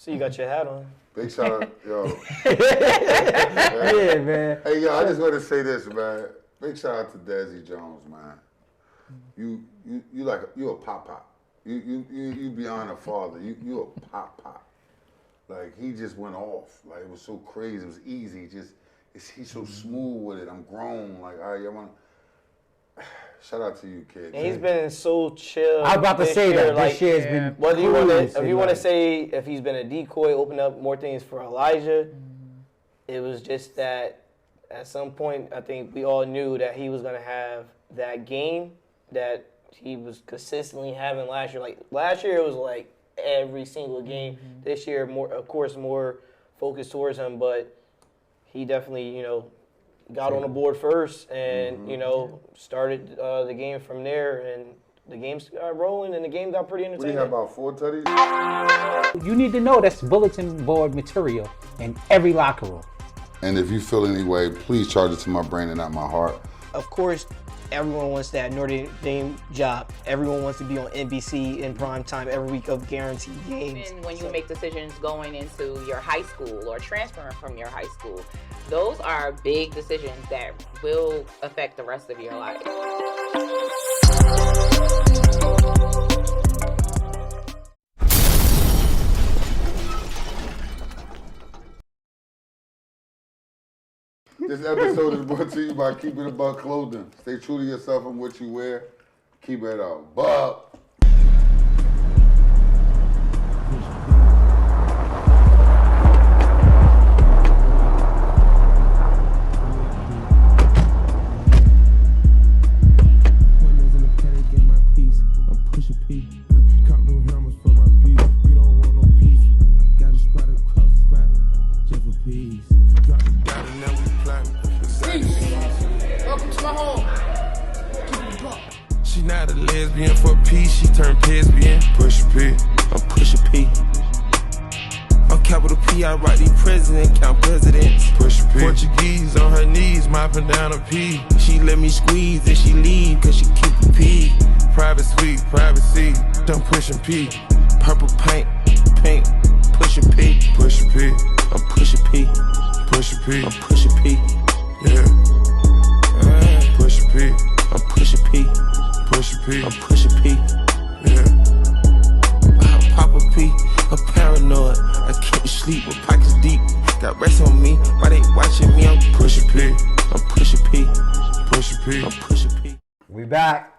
So you got your hat on. Big shout out, yo. Yeah, man. Hey, yo, I just want to say this, man. Big shout out to Desi Jones, man. You a pop. You beyond a father. You a pop. Like, he just went off. Like, it was so crazy. It was easy. He's so smooth with it. I'm grown. Like, all right, I want to... Shout out to you, kid. And he's been so chill. I was about to say that. This year has been whether you want to, if you want to say if he's been a decoy, open up more things for Elijah, it was just that at some point, I think we all knew that he was going to have that game that he was consistently having last year. Like, last year, it was like every single game. This year, more focused towards him, but he definitely, got on the board first and, started the game from there. And the games got rolling and the game got pretty entertaining. We have about 4 tutties. You need to know that's bulletin board material in every locker room. And if you feel any way, please charge it to my brain and not my heart. Of course, everyone wants that Notre Dame job. Everyone wants to be on NBC in prime time every week of guaranteed games. And when you make decisions going into your high school or transferring from your high school, those are big decisions that will affect the rest of your life. This episode is brought to you by Keeping It Buck Clothing. Stay true to yourself and what you wear. Keep it out. Buck. Down a P. She let me squeeze and she leave cause she keep a P. Private suite, privacy, don't push a P. Purple paint, pink, push a P. Push a P, I'm push a P. Push a P, I'm push a P. Yeah. Push a P, I'm push a P. Push a P, I'm push a P. Yeah. I pop a P, I'm paranoid. I can't sleep with pockets deep. Got rest on me, why they watching me? I'm push a P. I'm push a P, push a P, I'm push a P. We back.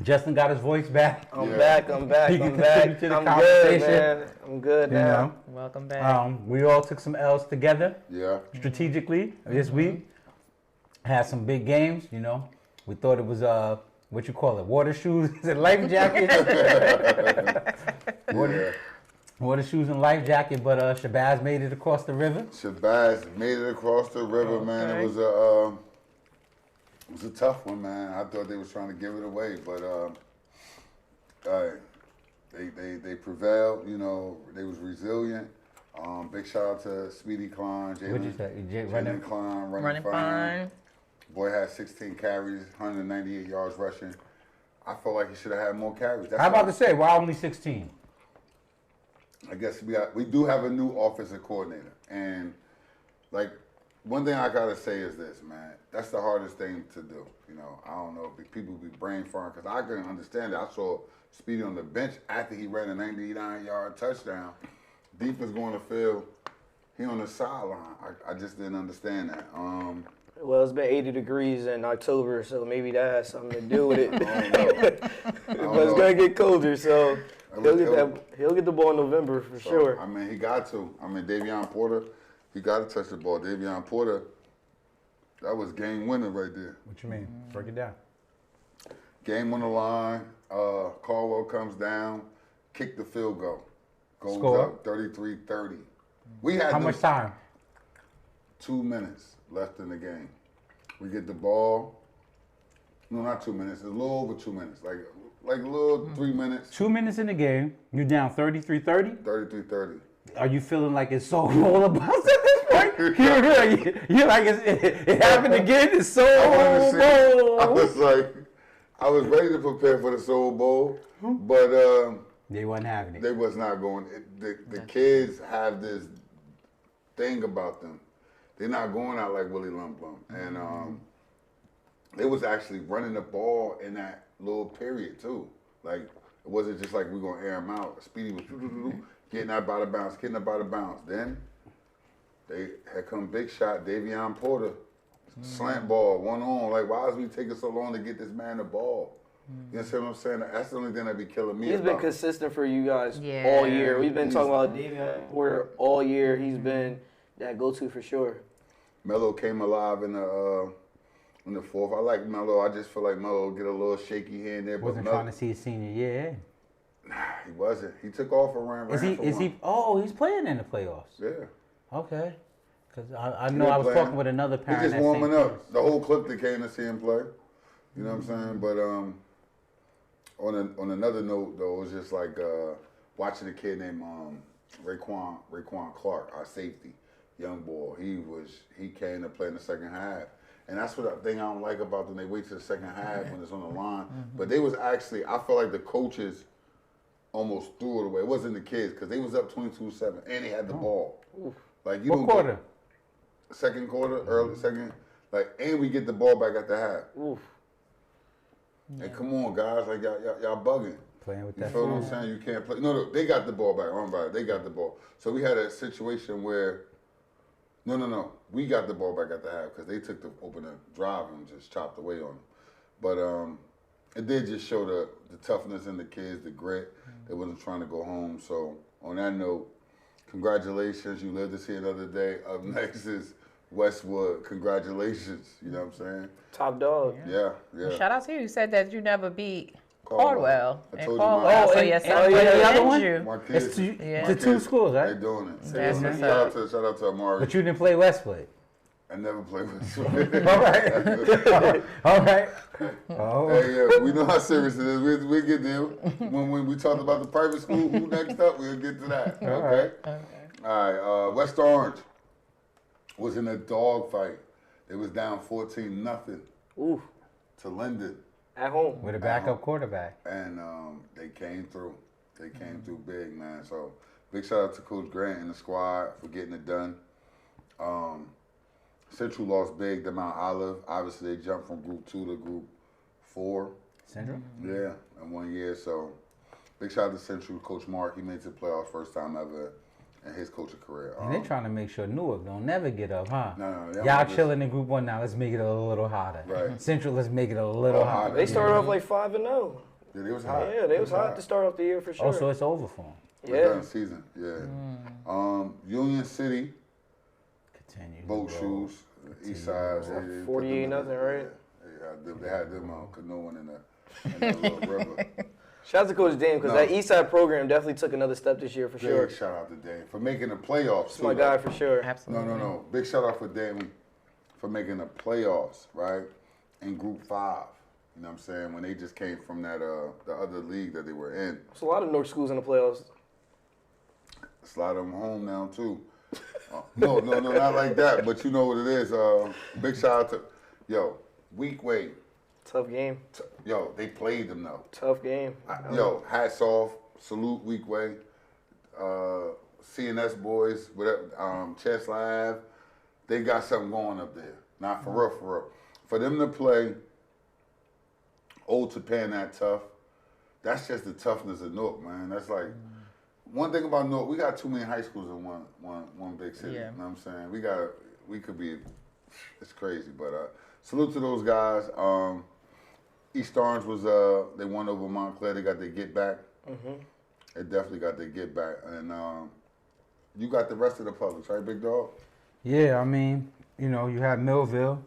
Justin got his voice back. I'm back. To the I'm conversation. good, man. I'm good now. Welcome back. We all took some L's together. Yeah. Strategically this week. Had some big games, We thought it was what you call it, water shoes and life jackets. Water shoes and life jacket, but Shabazz made it across the river. Shabazz made it across the river, man. It was a tough one, man. I thought they was trying to give it away, but they prevailed. They was resilient. Big shout out to Speedy Klein, Jalen Klein, running fine. Boy had 16 carries, 198 yards rushing. I felt like he should have had more carries. I'm about to say, why only 16? I guess we do have a new offensive coordinator, and like one thing I gotta say is this, man. That's the hardest thing to do. I don't know if people be brain farting because I couldn't understand it. I saw Speedy on the bench after he ran a 99-yard touchdown. Defense going to field, he on the sideline. I just didn't understand that. Well, it's been 80 degrees in October, so maybe that has something to do with it. I don't know. But it's gonna get colder, so. He'll get the ball in November for sure. I mean, he got to. Davion Porter, he got to touch the ball. Davion Porter, that was game winner right there. What you mean? Break it down. Game on the line. Caldwell comes down, kick the field goal. Goes Score. up 33-30. We had How much time? 2 minutes left in the game. We get the ball. No, not 2 minutes. It's a little over 2 minutes. Like a little 3 minutes. 2 minutes in the game, you're down 33-30? 33-30. Are you feeling like it's so all about at this point? You're like, it happened again? It's so I was ready to prepare for the Soul Bowl, but They wasn't having it. They was not going. The kids have this thing about them. They're not going out like Willie Lump Lump. And they was actually running the ball in that little period too. Like, it wasn't just like we're going to air them out. Speedy was getting that out of bounds, getting that out of bounds. Then they had come big shot, Davion Porter, slant ball, one on. Like, why is we taking so long to get this man the ball? You know what I'm saying? That's the only thing that be killing me. He's been consistent for you guys all year. We've been talking about Davion Porter all year. He's been that go-to for sure. Melo came alive in the fourth. I like Melo. I just feel like Melo get a little shaky here and there. Wasn't trying to see his senior year. Nah, he wasn't. He took off and ran. Oh, he's playing in the playoffs. Yeah. Okay. Because I know I was talking with another parent. He's just warming up. The whole clip that came to see him play. You know what I'm saying? But on another note, though, it was just like watching a kid named Raekwon Clark, our safety, young boy. He came to play in the second half. And that's what thing I don't like about them. They wait till the second half when it's on the line. But they was actually, I feel like the coaches almost threw it away. It wasn't the kids because they was up 22-7 and they had the ball. Like you what quarter? Second quarter, early second. Like, and we get the ball back at the half. Oof. And come on, guys, like y'all bugging. Playing with You that. feel what I'm saying? You can't play. No, they got the ball back. They got the ball. So we had a situation where, no, we got the ball back at the half because they took the opening drive and just chopped away on them. But it did just show the toughness in the kids, the grit. They wasn't trying to go home. So on that note, congratulations. You lived to see another day. Up next is Westwood. Congratulations. You know what I'm saying? Top dog. Yeah. Shout out to you. You said that you never beat Caldwell. I And told you Caldwell. mine. So yes, and the other one? you. My kids, The two schools, right? They're doing it. That's what's Shout out to Amari. But you didn't play Westwood. I never played Westwood. All right. All right. Oh. Hey, yeah, we know how serious it is. We'll get there. When we talked about the private school, who next up, we'll get to that. Okay? All right. West Orange was in a dog fight. It was down 14-0 Oof. to Linden. At home. With a backup quarterback. And they came through. They came through big, man. So big shout out to Coach Grant and the squad for getting it done. Central lost big to Mount Olive. Obviously, they jumped from Group 2 to Group 4. Central? Yeah, in 1 year. So big shout out to Central. Coach Mark, he made it to the playoffs first time ever in his coaching career. And they're trying to make sure Newark don't never get up, huh? No. Y'all chilling in Group 1 now. Let's make it a little hotter. Right. Central, let's make it a little hotter. They started off like 5-0. Yeah, they was hot. Yeah, they was hot to start off the year for sure. Oh, so it's over for them. Yeah. Done season, yeah. Union City, Continue. boat shoes, east side. 48-0, right? They had them canoeing in the little river. Shout out to Coach Dame because that East Side program definitely took another step this year for sure. Big shout out to Dame for making the playoffs. That's my guy for sure. Absolutely. No. Big shout out for Dame for making the playoffs, right? In Group 5. You know what I'm saying? When they just came from that the other league that they were in. There's a lot of North schools in the playoffs. Slide them home now too. No, not like that. But you know what it is. Big shout out to Weak Way. Tough game. They played them though. Tough game. Hats off. Salute Weak Way. CNS boys, whatever. Chess Live. They got something going up there. Not for real. For them to play Old Japan that tough, that's just the toughness of Newark, man. That's like one thing about Newark. We got too many high schools in one big city. Yeah. You know what I'm saying? We could be. It's crazy, but salute to those guys. East Orange was they won over Montclair. They got their get back. They definitely got their get back, and you got the rest of the publics, right, Big Dog? Yeah, I mean, you had Millville.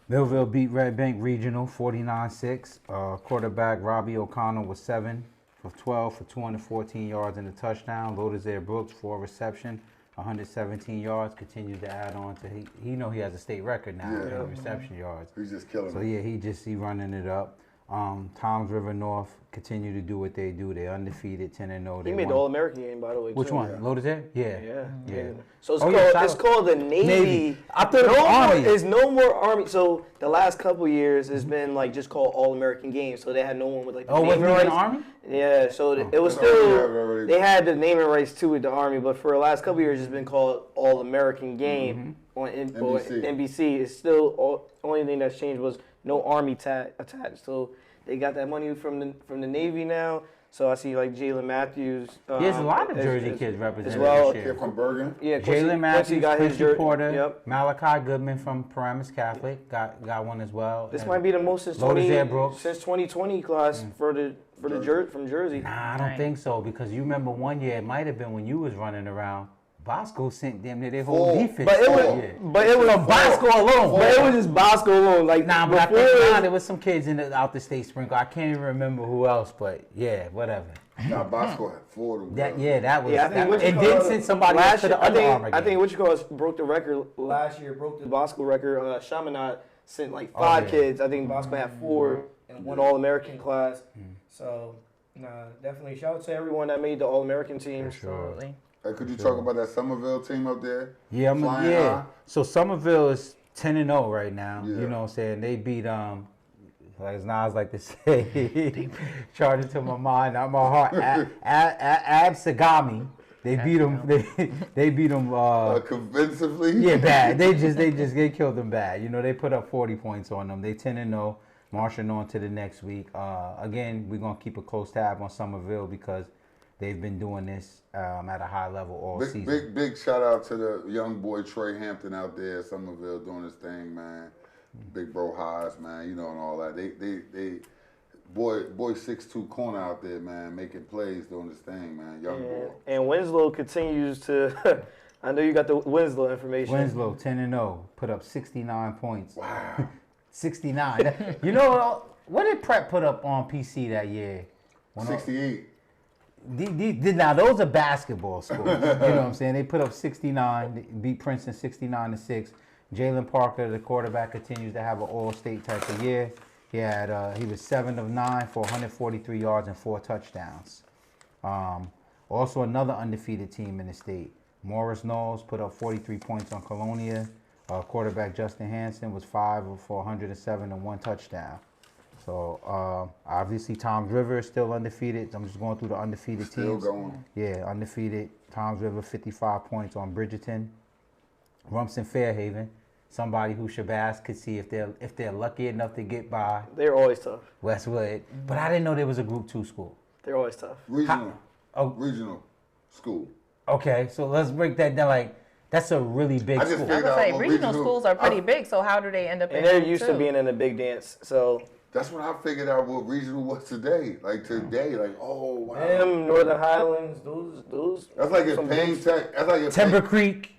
Millville beat Red Bank Regional 49-6. Quarterback Robbie O'Connell was 7 for 12 for 214 yards and a touchdown. Loderzair Brooks 4 reception, 117 yards. Continues to add on to he has a state record now in reception yards. He's just killing So it. yeah, he running it up. Toms River North continue to do what they do. They're undefeated, 10-0. He made the All-American game, by the way. Which too. one? Lotus Air? Yeah. Yeah. So it's, it's called the Navy. I thought it was Army. There's no more Army. So the last couple years, it's been like just called All-American games. So they had no one with like the naming wasn't rights. the Army? Yeah. So it was still they had the naming rights too with the Army, but for the last couple years, it's been called All-American game on NBC. It's still only thing that's changed was no Army tag attached. So they got that money from the Navy now. So I see like Jalen Matthews. There's a lot of Jersey kids represented as well. this year. From Bergen. Yeah, Jalen Matthews, got his Quincy Porter, Yep. Malachi Goodman from Paramus Catholic got one as well. This might be the most since 2020 class from Jersey. Nah, I don't think so, because you remember one year it might have been when you was running around. Bosco sent them their whole defense. But it was from Bosco alone. But it was just Bosco alone. Like but I think there was some kids out the state sprinkle. I can't even remember who else, but yeah, whatever. Nah, Bosco had 4 of them. That was. I think it did send somebody else to the Under Armour game. I think broke the record last year. Broke the Bosco record. Chaminade sent like 5 kids. I think Bosco had 4 in one All-American class. So, definitely shout out to everyone that made the All-American team. Absolutely. Hey, could you talk about that Somerville team up there? Yeah, High? So Somerville is 10-0 right now. Yeah. You know what I'm saying? They beat like Nas like to say, charging to my mind, not my heart. Ab Sagami. They beat them. They beat them. Convincingly. Yeah, bad. They killed them bad. You know, they put up 40 points on them. They 10-0, marching on to the next week. Again, we're gonna keep a close tab on Somerville because they've been doing this at a high level all season. Big shout out to the young boy Trey Hampton out there at Somerville doing his thing, man. Big bro highs, man, you know, and all that. They boy 6'2" corner out there, man, making plays doing his thing, man. Young boy. And Winslow continues to. I know you got the Winslow information. Winslow 10-0, put up 69 points. Wow. 69. You know what did Prep put up on PC that year? 68. Now those are basketball scores. You know what I'm saying? They put up 69, they beat Princeton 69-6. Jalen Parker, the quarterback, continues to have an all-state type of year. He was 7 of 9 for 143 yards and 4 touchdowns. Also another undefeated team in the state. Morris Knowles put up 43 points on Colonia. Quarterback Justin Hansen was 5 for 107 and 1 touchdown. So, obviously, Toms River is still undefeated. I'm just going through the undefeated teams. Still going. Yeah, undefeated. Toms River, 55 points on Bridgerton. Rumson Fairhaven, somebody who Shabazz could see if they're lucky enough to get by. They're always tough. Westwood. But I didn't know there was a Group 2 school. They're always tough. Regional school. Okay, so let's break that down. Like, that's a really big school. I was going to say, regional schools are pretty big, so how do they end up in And they're used to being in a big dance, so... That's what I figured out what regional was today. Like, oh, wow. Them, Northern Highlands, those... That's like if Payne Tech... That's like if Timber Creek,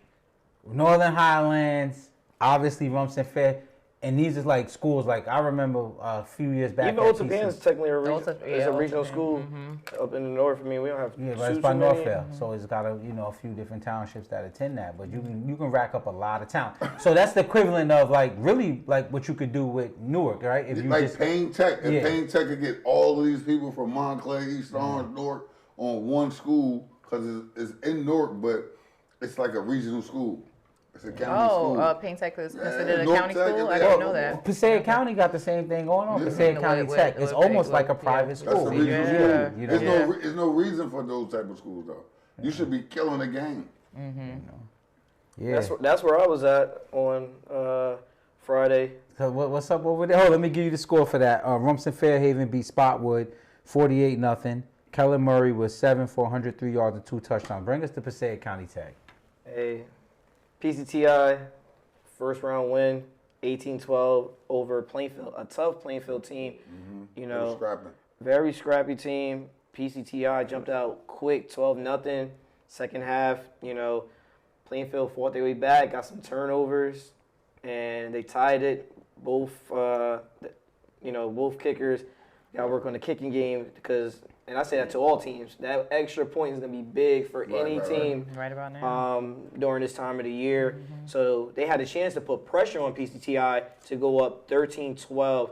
Northern Highlands, obviously Rumson Fair. And these is like schools, like I remember a few years back. Even Old Tapan's technically a regional school up in the north. I mean, we don't have but it's by Northville, so it's got a few different townships that attend that. But you can rack up a lot of talent. So that's the equivalent of like really like what you could do with Newark, right? If you like Payne Tech, Payne Tech could get all of these people from Montclair, East Orange, Newark on one school because it's in Newark, but it's like a regional school. It's a county school. Payne Tech is considered a county school? I didn't know that. Passaic County got the same thing going on. Passaic County Tech. It's almost like a private school. That's a regional school. There's no reason for those type of schools, though. You should be killing the game. Yeah. That's where I was at on Friday. So what's up over there? Oh, let me give you the score for that. Rumson Fairhaven beat Spotwood 48-0. Kellen Murray was 7 for 103 yards and 2 touchdowns. Bring us to Passaic County Tech. Hey. PCTI, first round win, 18-12 over Plainfield, a tough Plainfield team. You know, very scrappy team. PCTI jumped out quick, 12-0. Second half, Plainfield fought their way back, got some turnovers, and they tied it. Both kickers got to work on the kicking game because. And I say that to all teams. That extra point is going to be big for any team right about now. During this time of the year. So they had a chance to put pressure on PCTI to go up 13-12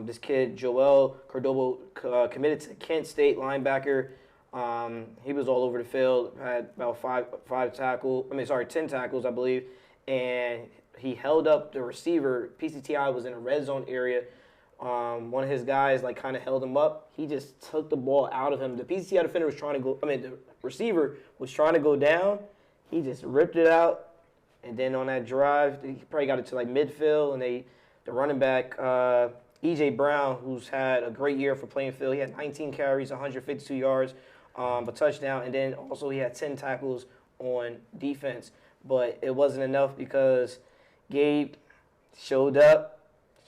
This kid, Joel Cordoba, committed to Kent State, linebacker. He was all over the field, had about 10 tackles, I believe. And he held up the receiver. PCTI was in a red zone area. One of his guys, like, kind of held him up. He just took the ball out of him. The PCTI defender was trying to go, the receiver was trying to go down. He just ripped it out. And then on that drive, he probably got it to, like, midfield. And the running back, E.J. Brown, who's had a great year for Plainfield, he had 19 carries, 152 yards, a touchdown. And then also he had 10 tackles on defense. But it wasn't enough because Gabe showed out,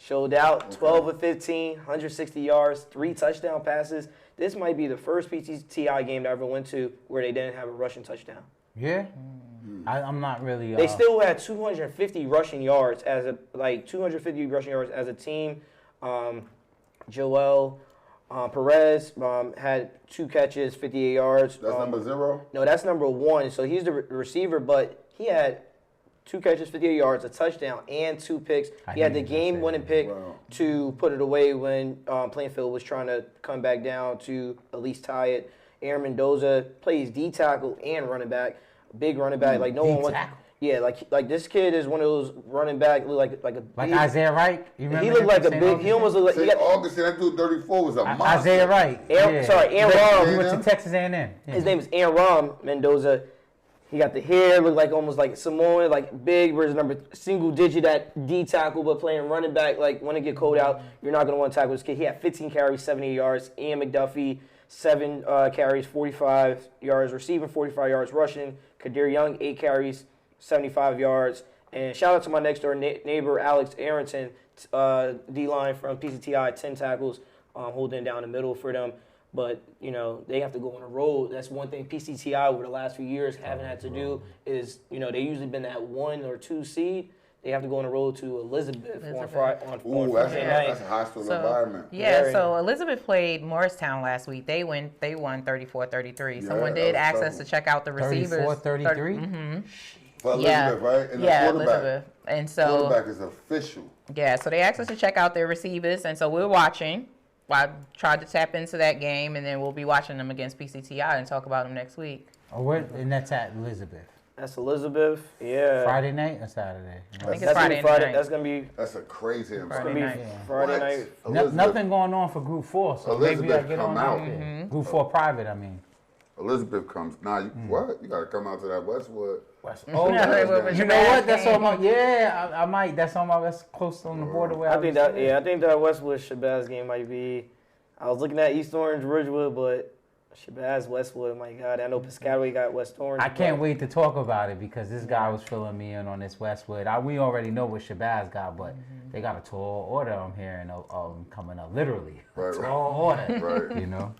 12 of 15, 160 yards, 3 touchdown passes. This might be the first PCTI game that I ever went to where they didn't have a rushing touchdown. Yeah? I'm not really... They still had 250 rushing yards as a team. Joel Perez had 2 catches, 58 yards. That's number 0? No, that's number 1. So he's the receiver, but he had 2 catches, 58 yards, a touchdown, and 2 picks. He had the game-winning pick to put it away when Plainfield was trying to come back down to at least tie it. Aaron Mendoza plays D-tackle and running back. Big running back. Like, no one wants... Yeah, like this kid is one of those running back, like Isaiah Wright. You remember he looked like a big. He almost looked like. Augustine, that dude 34 was a monster. Isaiah Wright. Aaron. He went to Texas A&M. Yeah. His name is Aaron Mendoza. He got the hair, looked like almost like Samoan, like big, whereas number single digit at D tackle, but playing running back. Like when it get cold out, you're not gonna want to tackle this kid. He had 15 carries, 78 yards. Ian McDuffie, 7 carries, 45 yards receiving, 45 yards rushing. Kadir Young, 8 carries, 75 yards. And shout out to my next door neighbor, Alex Arrington, D-line from PCTI, 10 tackles, holding down the middle for them. But, you know, they have to go on a road. That's one thing PCTI over the last few years haven't had to do is, you know, they usually been that 1 or 2 seed. They have to go on the road to Elizabeth. on Friday night. That's a hostile environment. Yeah, so Elizabeth played Morristown last week. They won 34-33. Someone did ask us to check out the receivers. 34-33? Mm-hmm. For Elizabeth, right? And Elizabeth. And so quarterback is official. Yeah, so they asked us to check out their receivers, and so we're watching. I tried to tap into that game, and then we'll be watching them against PCTI and talk about them next week. And that's at Elizabeth. That's Elizabeth, yeah. Friday night or Saturday? I think it's Friday night. That's a crazy environment. Friday night. Nothing going on for Group 4, so Elizabeth maybe I get come on out. There. Group 4 private, I mean. Elizabeth comes. What? You got to come out to that Westwood. Oh, you know what? That's on my. Yeah, I might. That's on my. That's close on the border where I think that. Yeah, I think that Westwood Shabazz game might be. I was looking at East Orange, Ridgewood, but Shabazz Westwood. My God, I know Piscataway got West Orange. I can't wait to talk about it because this guy was filling me in on this Westwood. We already know what Shabazz got, but they got a tall order. I'm hearing coming up, literally. Tall order. Right. You know.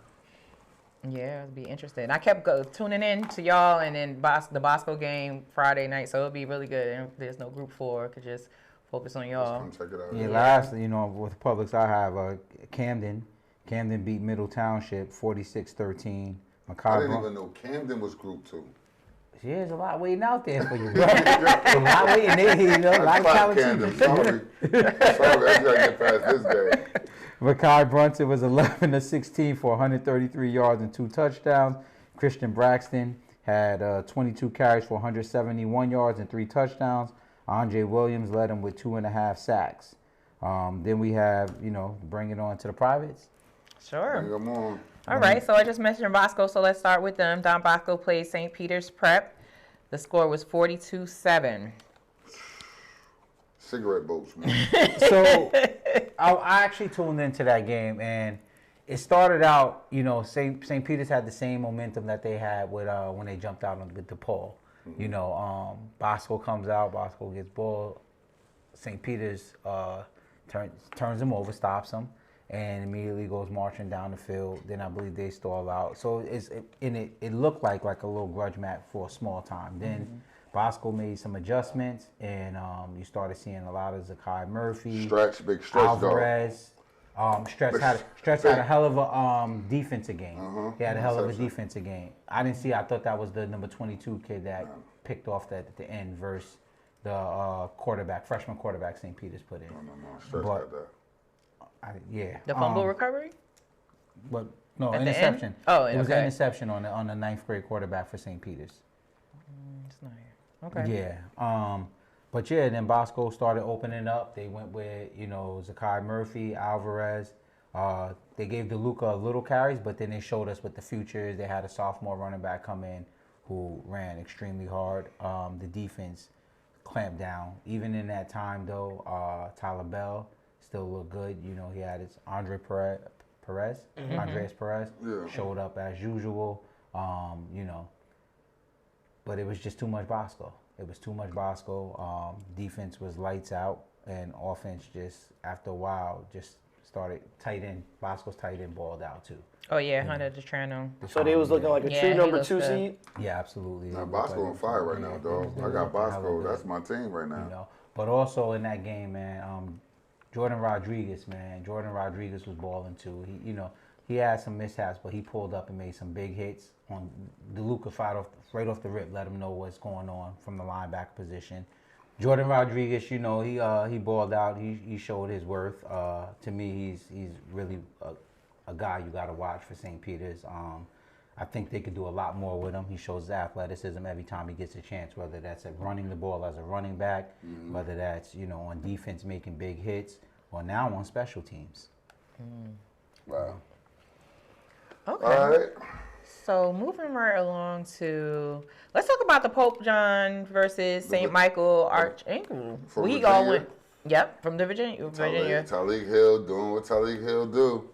Yeah, it'll be interesting. I kept tuning in to y'all, and then the Bosco game Friday night, so it'll be really good. And there's no Group 4, could just focus on y'all. Just come check it out. Yeah, last, with Publix, I have Camden. Camden beat Middle Township 46-13. I didn't even know Camden was Group 2. Yeah, there's a lot waiting out there for you, bro. A lot waiting there, a lot of Camden. Sorry, I gotta get past this game. Makai Brunson was 11 of 16 for 133 yards and 2 touchdowns. Christian Braxton had 22 carries for 171 yards and 3 touchdowns. Andre Williams led him with 2.5 sacks. Then we have, bring it on to the privates. Sure. Bring them on. All right, so I just mentioned Bosco, so let's start with them. Don Bosco played St. Peter's Prep. The score was 42-7. Cigarette boats, man. So I actually tuned into that game, and it started out, St. Peter's had the same momentum that they had with when they jumped out with DePaul. Bosco comes out, Bosco gets ball. St. Peter's turns him over, stops him, and immediately goes marching down the field. Then I believe they stall out. So it looked like a little grudge match for a small time. Then Bosco made some adjustments, and you started seeing a lot of Zakai Murphy, big stretch, Alvarez. Stretch had a hell of a defensive game. He had a hell of a defensive game. I thought that was the number 22 kid that picked off that at the end versus the freshman quarterback St. Peter's put in. No. Stretch had that. Yeah. The fumble recovery? But no, At the interception. end? Oh, it was an okay. interception on the ninth grade quarterback for St. Peter's. It's not here. Okay. Yeah. But yeah, then Bosco started opening up. They went with, Zakai Murphy, Alvarez. They gave DeLuca a little carries, but then they showed us what the future is. They had a sophomore running back come in who ran extremely hard. The defense clamped down. Even in that time, though, Tyler Bell still looked good. He had his Andres Perez showed up as usual. But it was just too much Bosco. Defense was lights out, and offense just, after a while, just started tight end. Bosco's tight end balled out too. Oh yeah, Hunter Detrano. So they was looking like a true number 2 seed. Yeah, absolutely. Now Bosco on fire right now, dog. I got Bosco. That's my team right now. But also in that game, man, Jordan Rodriguez was balling too. He had some mishaps, but he pulled up and made some big hits. On DeLuca fired right off the rip, let him know what's going on from the linebacker position. Jordan Rodriguez, he balled out. He showed his worth. To me, he's really a guy you got to watch for St. Peter's. I think they could do a lot more with him. He shows athleticism every time he gets a chance, whether that's at running the ball as a running back, whether that's on defense making big hits, or now on special teams. Wow. Okay. All right. So moving right along let's talk about the Pope John versus St. Michael Archangel. We all went. Yep, from the Virginia. Talik Hill doing what Talik Hill do.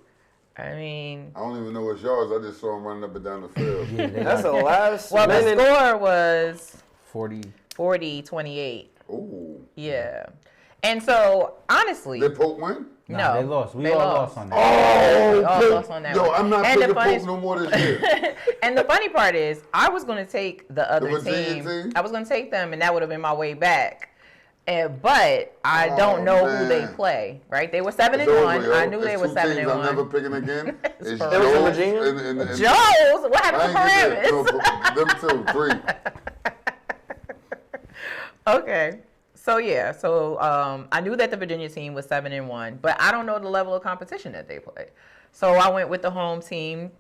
I mean, I don't even know what's yours. I just saw him running up and down the field. That's the last well, minute. the score was 40-28. Ooh. Yeah. And so, honestly. Did Pope win? No. They lost. We all lost on that. Oh, we all lost on that yo, one. I'm not picking Pope no more this year. And the funny part is, I was going to take the other Virginia team. I was going to take them, and that would have been my way back. But I don't know who they play, right? They were 7-1. I knew they were 7-1. I'm never picking again. It's Joe's in Virginia? and Joe's? What happened to Paramus? Them two, 3. Okay. So I knew that the Virginia team was 7-1, but I don't know the level of competition that they play. So I went with the home team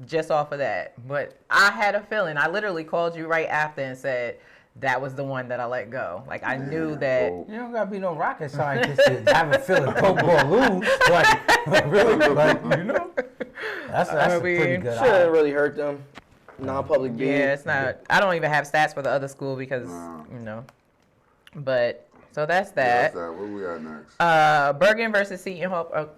just off of that. But I had a feeling. I literally called you right after and said that was the one that I let go. Like I knew that. You don't gotta be no rocket scientist to have a feeling Pope will lose. Really, that's a pretty good. Shouldn't really hurt them. Non-public game. Yeah, it's not. I don't even have stats for the other school because But so that's that. Where we at next? Bergen versus Seton Hall.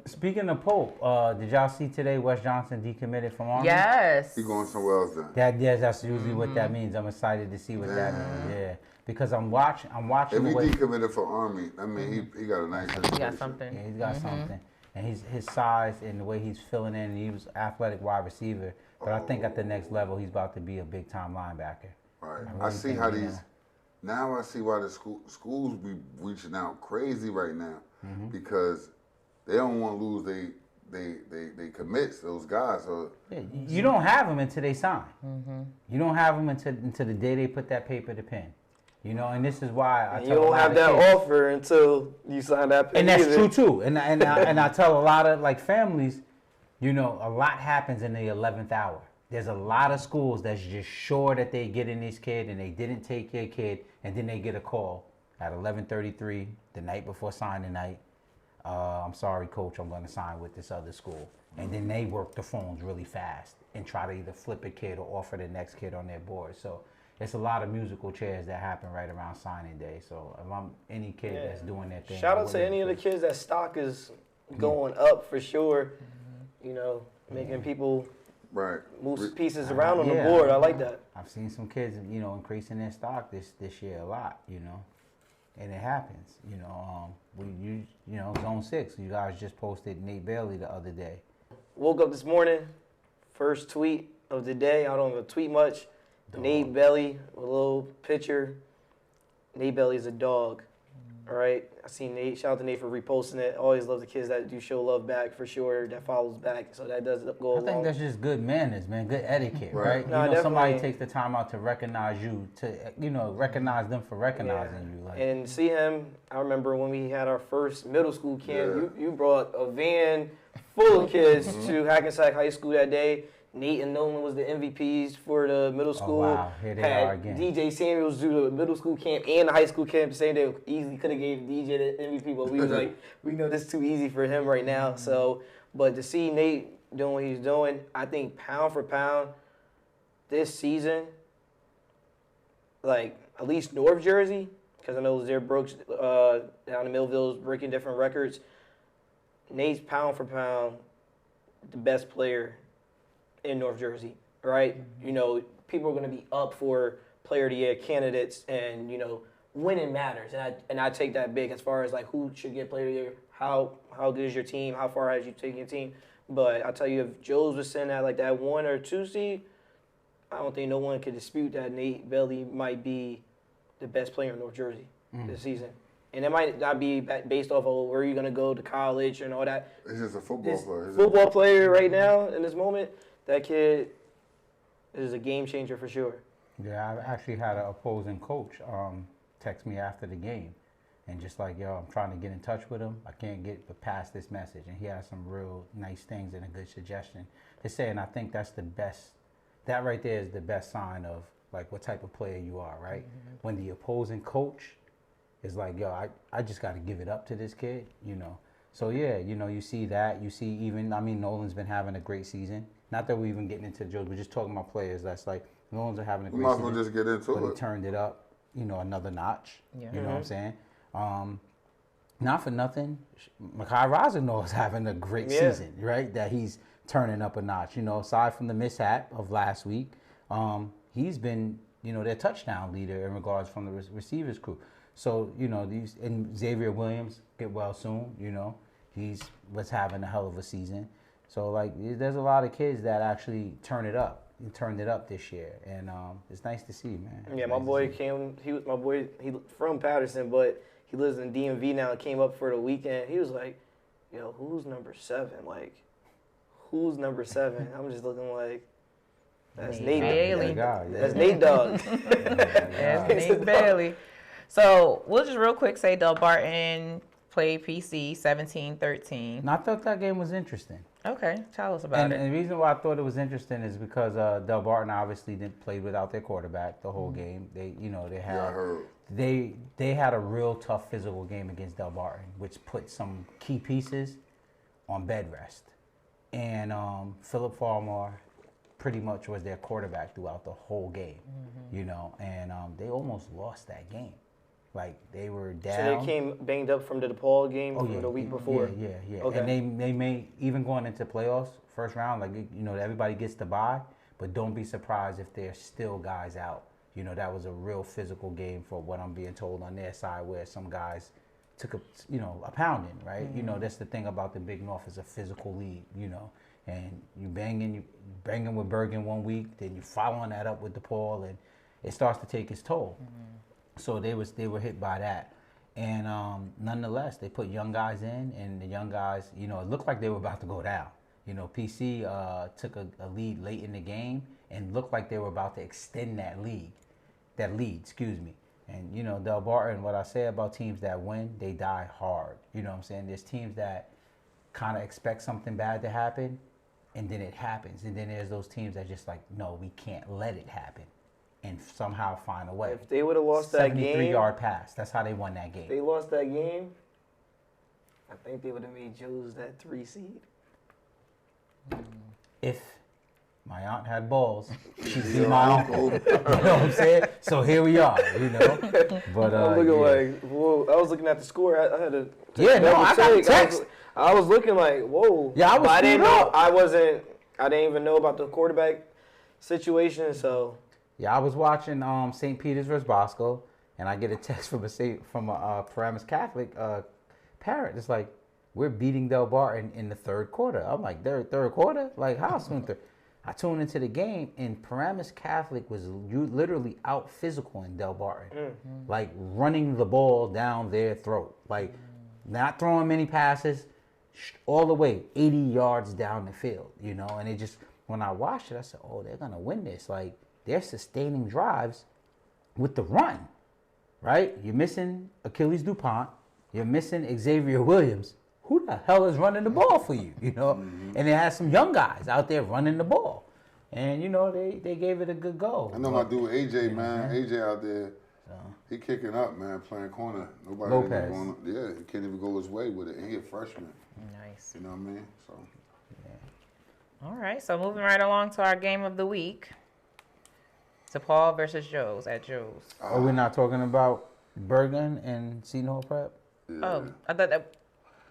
Speaking of Pope, did y'all see today Wes Johnson decommitted from Army? Yes. He going somewhere else then. That's usually what that means. I'm excited to see what that means. Yeah, because I'm watching. If he decommitted for Army, I mean he got a nice. He got something. Yeah, he's got something, and his size and the way he's filling in. And he was athletic wide receiver, but I think at the next level he's about to be a big time linebacker. Right. I see how these. Now I see why the schools be reaching out crazy right now because they don't want to lose they commits, those guys. So you don't have them until they sign. You don't have them until the day they put that paper to pen. And this is why I tell you don't have that offer until you sign that paper. And that's true too. And I tell a lot of families, a lot happens in the 11th hour. There's a lot of schools that's just sure that they get in this kid and they didn't take your kid, and then they get a call at 11:33 the night before signing night. I'm sorry, coach, I'm going to sign with this other school. And then they work the phones really fast and try to either flip a kid or offer the next kid on their board. So it's a lot of musical chairs that happen right around signing day. So if I'm any kid that's doing their thing. Shout out to any of the kids that stock is going up for sure. Making people move pieces around on the board. I like that. I've seen some kids, increasing their stock this year a lot, and it happens. Zone6ix, you guys just posted Nate Bailey the other day. Woke up this morning, first tweet of the day. I don't even tweet much. Nate Bailey, a little picture. Nate Bailey's a dog. All right, I see Nate. Shout out to Nate for reposting it. Always love the kids that do show love back for sure. That follows back, so that does go along. I think that's just good manners, man. Good etiquette, right? No, you know, somebody definitely. takes the time out to recognize you, to recognize them for recognizing you. Like, And see him. I remember when we had our first middle school camp. You brought a van full of kids to Hackensack High School that day. Nate and Nolan was the MVPs for the middle school. Oh, wow. Here they Had are again. DJ Samuels do the middle school camp and the high school camp the same day. Easily could have gave DJ the MVP, but we was like, we know this is too easy for him right now. So, but to see Nate doing what he's doing, I think pound for pound, this season, like at least North Jersey, because I know they're Brooks down in Millville's breaking different records. Nate's pound for pound the best player in North Jersey, right? You know, people are going to be up for player of the year candidates, and you know, winning matters. And I take that big as far as like who should get player of the year, how good is your team, how far has you taken your team. But I tell you, if Joe's was sitting at like that 1 or 2 seed, I don't think no one could dispute that Nate Bailey might be the best player in North Jersey this season. And it might not be based off of where you're going to go to college and all that. He's just a football player. Football player right now in this moment. That kid is a game changer for sure. Yeah, I actually had an opposing coach text me after the game and just like, yo, I'm trying to get in touch with him. I can't get past this message. And he has some real nice things and a good suggestion to say. And I think that's the best. That right there is the best sign of like what type of player you are, right? When the opposing coach is like, yo, I just got to give it up to this kid, you know. So, yeah, you know, you see that. You see even, I mean, Nolan's been having a great season. Not that we're even getting into Joe, we're just talking about players that's like, Nolan's are having a great Might as season. well just get into but it. he turned it up, you know, another notch. Yeah. You know what I'm saying? Not for nothing, Mekhi Rosenthal is having a great season, right? That he's turning up a notch. You know, aside from the mishap of last week, he's been, you know, their touchdown leader in regards from the receivers crew. So, you know, and Xavier Williams, get well soon, you know. Was having a hell of a season. So, like, there's a lot of kids that actually turned it up this year. And it's nice to see, man. Yeah, my boy came, he from Patterson, but he lives in DMV now and came up for the weekend. He was like, yo, who's number 7? Like, who's number 7? I'm just looking like, that's Nate Bailey. That's Nate Dogg. That's Nate Bailey. So we'll just real quick say Del Barton played PC 17-13. And I thought that game was interesting. Okay, tell us about it. And the reason why I thought it was interesting is because Del Barton obviously didn't play without their quarterback the whole game. They, you know, they had a real tough physical game against Del Barton, which put some key pieces on bed rest. And Philip Farmer pretty much was their quarterback throughout the whole game, you know, and they almost lost that game. Like, they were down. So they came banged up from the DePaul game from the week before? Yeah. Okay. And they may, even going into playoffs, first round, like, you know, everybody gets to bye, but don't be surprised if there's still guys out. You know, that was a real physical game for what I'm being told on their side, where some guys took a pounding, right? You know, that's the thing about the Big North, is a physical league, you know. And you banging with Bergen one week, then you following that up with DePaul, and it starts to take its toll. So they were hit by that, and nonetheless they put young guys in, and the young guys, you know, it looked like they were about to go down. You know, PC took a lead late in the game and looked like they were about to extend that lead. And you know, Del Barton, what I say about teams that win, they die hard. You know what I'm saying? There's teams that kind of expect something bad to happen, and then it happens, and then there's those teams that just like, no, we can't let it happen, and somehow find a way. If they would have lost that game, 73-yard pass. That's how they won that game. If they lost that game, I think they would have made Joe's that 3 seed. If my aunt had balls, she'd be my uncle. You know what I'm saying? So here we are, you know. But I was looking like, whoa. I was looking at the score. I had to. I got a text. I was looking like, whoa. Yeah, I didn't know. I didn't even know about the quarterback situation. So. Yeah, I was watching St. Peter's versus Bosco, and I get a text from a Paramus Catholic parent. It's like, we're beating Del Barton in the third quarter. I'm like, third quarter? Like, how soon? I tuned into the game, and Paramus Catholic was literally out physical in Del Barton. Like running the ball down their throat. Like not throwing many passes, all the way 80 yards down the field, you know? And it just, when I watched it, I said, oh, they're going to win this. Like, they're sustaining drives with the run, right? You're missing Achilles DuPont. You're missing Xavier Williams. Who the hell is running the ball for you, you know? And they had some young guys out there running the ball. And, you know, they gave it a good go. I know my dude AJ, man. AJ out there, he kicking up, man, playing corner. Nobody even going, yeah, he can't even go his way with it. And he a freshman. Nice. You know what I mean? So. Yeah. All right, so moving right along to our game of the week. DePaul versus Joe's at Joe's. Are we not talking about Bergen and Seton Hall Prep? Yeah. Oh, I thought that.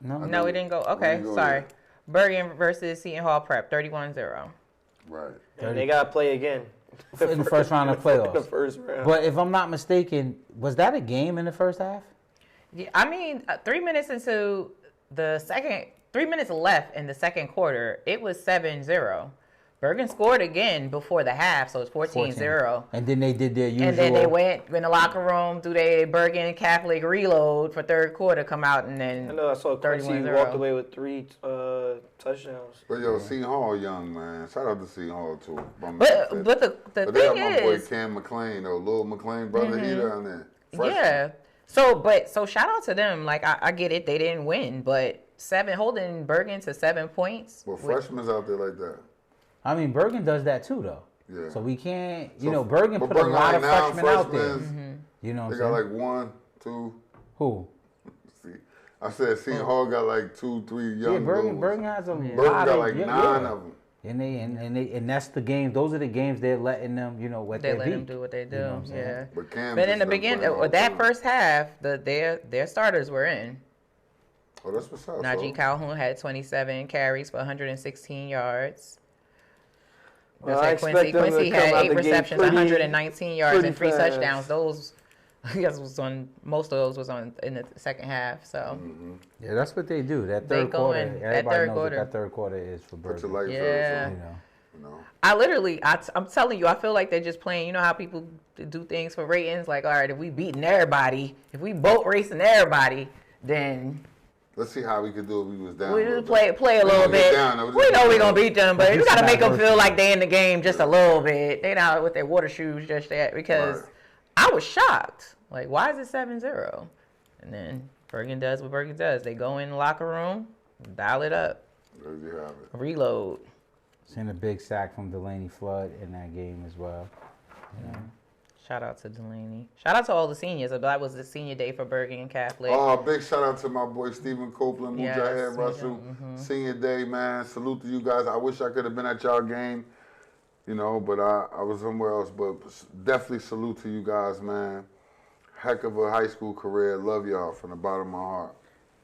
No, we didn't go. Okay, sorry. Yet. Bergen versus Seton Hall Prep, 31-0. Right. And they got to play again. In the first round of playoffs. The first round. But if I'm not mistaken, was that a game in the first half? Yeah, I mean, 3 minutes into the second, 3 minutes left in the second quarter, it was 7-0. Bergen scored again before the half, so it's 14-0. And then they did their usual. And then they went in the locker room, do their Bergen Catholic reload for third quarter, come out, and then I know I saw Quincy walked away with 3 touchdowns. But yo, Seton Hall young, man. Shout out to Seton Hall too. But the they thing got my boy is, Cam McLean, though, Lil McLean brother, he down there. Freshman. yeah. So shout out to them. Like I get it, they didn't win, but holding Bergen to 7 points. Well, freshmen out there like that. I mean, Bergen does that too, though. Yeah. So we can't, Bergen but put a lot of now, freshmen out there. You know what I'm They saying? got like 1, 2. Who? See, I said Seton Hall got like 2, 3 young. Yeah, Bergen dudes. has a Bergen lot got of, like 9 of them. And that's the game. Those are the games they're letting them, what They they let beat. them do what they do. You know what I'm saying? Yeah. But in the beginning, that first half, their starters were in. Oh, that's what's up. Najee Calhoun had 27 carries for 116 yards. Well, I Quincy expect them to come had out 8 the gate receptions, pretty- 119 yards, and 3 pretty fast. touchdowns. Those, I guess, most of those was in the second half. So Yeah, that's what they do. That They third go quarter. in. That Everybody third knows quarter. what that third quarter is for Put your Bergen. lights Yeah. out, You know. I'm telling you, I feel like they're just playing. You know how people do things for ratings? Like, all right, if we beating everybody, if we boat racing everybody, then Let's see how we could do if we was down. we a little just bit. play a We little gonna get bit. down, though. We know we're going to beat them, but you Just got to make them diversity. feel like they in the game just a little bit. They not with their water shoes just yet, because Right. I was shocked. Like, why is it 7-0? And then Bergen does what Bergen does. They go in the locker room, dial it up, There you have it. reload. Seen a big sack from Delaney Flood in that game as well. You know. Shout out to Delaney. Shout out to all the seniors. That was the senior day for Bergen Catholic. Oh, big shout out to my boy Stephen Copeland, Yes, Mujahid Russell. Senior day, man. Salute to you guys. I wish I could have been at y'all game, but I was somewhere else. But definitely salute to you guys, man. Heck of a high school career. Love y'all from the bottom of my heart.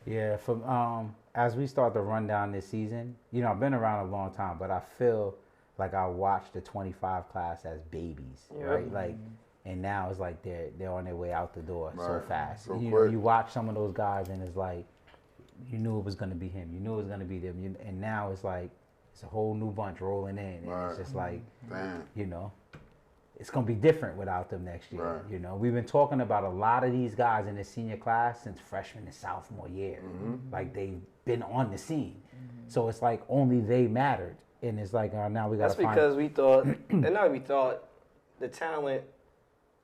Yeah, from as we start to run down this season, I've been around a long time, but I feel like I watched the 25 class as babies, right? Like, and now it's like they're on their way out the door so Right. fast. So You quick. you watch some of those guys, and it's like you knew it was gonna be him, you knew it was gonna be them, and now it's like it's a whole new bunch rolling in, and Right. it's just like Damn. it's gonna be different without them next year. Right. We've been talking about a lot of these guys in the senior class since freshman and sophomore year. Like they've been on the scene, so it's like only they mattered, and it's like now we gotta That's find. because we thought, and now we thought, the talent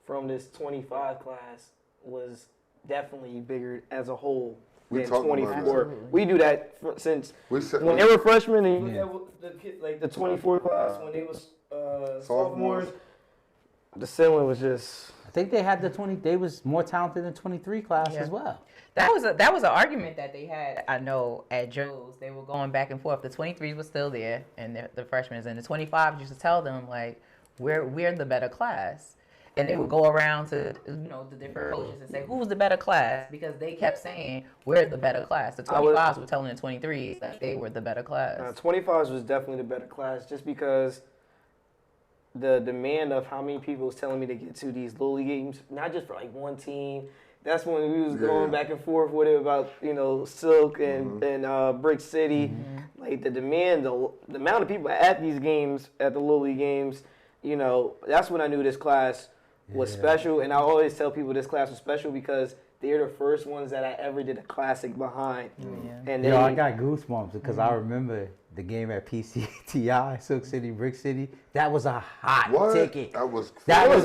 from this 25 class was definitely bigger as a whole We than talked about 24. that. We do that since We said when they were freshmen, and you look at the kid, like the 24 class when they was sophomores. The ceiling was just. I think they had the 20. They was more talented than 23 class Yeah. as well. That was an argument that they had. I know at Joe's they were going back and forth. The 23s were still there, and the freshmen, and the 25s used to tell them like, we're the better class. And they would go around to the different coaches and say, who's the better class? Because they kept saying, we're the better class. The 25s were telling the 23s that they were the better class. 25s was definitely the better class, just because the demand of how many people was telling me to get to these little league games, not just for like one team. That's when we was going back and forth with it about, Silk and Brick City. Like the demand, the amount of people at these games, at the Little League games, that's when I knew this class was special. And I always tell people this class was special because they're the first ones that I ever did a classic behind. And I got goosebumps because I remember the game at PCTI, Silk City, Brick City. That was a hot ticket. That was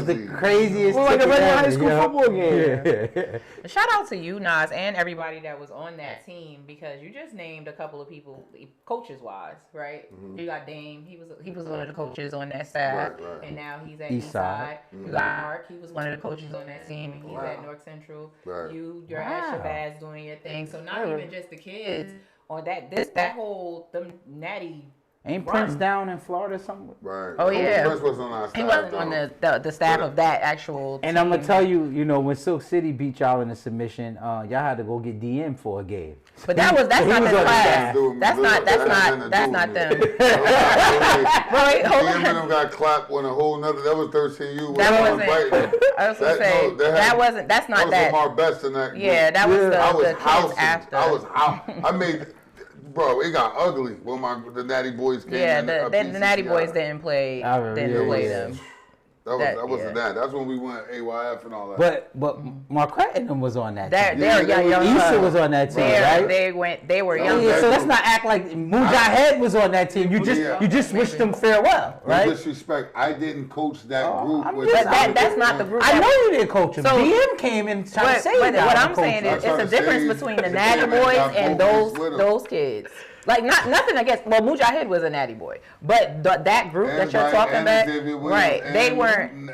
the craziest like ticket a regular ever, high school football game. Yeah. Shout out to you, Nas, and everybody that was on that team because you just named a couple of people, coaches wise, right? You got Dame, he was one of the coaches on that side, and now he's at Eastside. You got Mark, he was one of the coaches on that team, and he's at North Central. You're at Shabazz doing your thing. So not even just the kids on that whole them natty. Ain't Prince down in Florida somewhere? Right. Oh yeah. Prince wasn't on our staff. He wasn't on the staff of that actual team. And I'm gonna tell you, when Silk City beat y'all in the submission, y'all had to go get DM for a game. But that's not the class. That's not them. Right? DM and them got clapped when a whole nother. That was 13U. That wasn't. I was gonna say that wasn't. That's not that. That was Lamar Best in that. Yeah, that was the kids after. I was out. I made. Bro, it got ugly when the Natty Boys came. Yeah, the Natty Boys didn't play them. That wasn't that. That's when we went AYF and all that. But Marquette and them was on that team. They're young. Issa was on that team, right? They were young. So let's not act like Mujahid was on that team. You just wished them farewell, right? No disrespect. I didn't coach that group. That's not the group. I know you didn't coach them. DM came in trying to say that. What I'm saying is, it's a difference between the Natty Boys and those kids. Like nothing against. Well, Mujahid was a natty boy, but that group that you're talking about, right? They weren't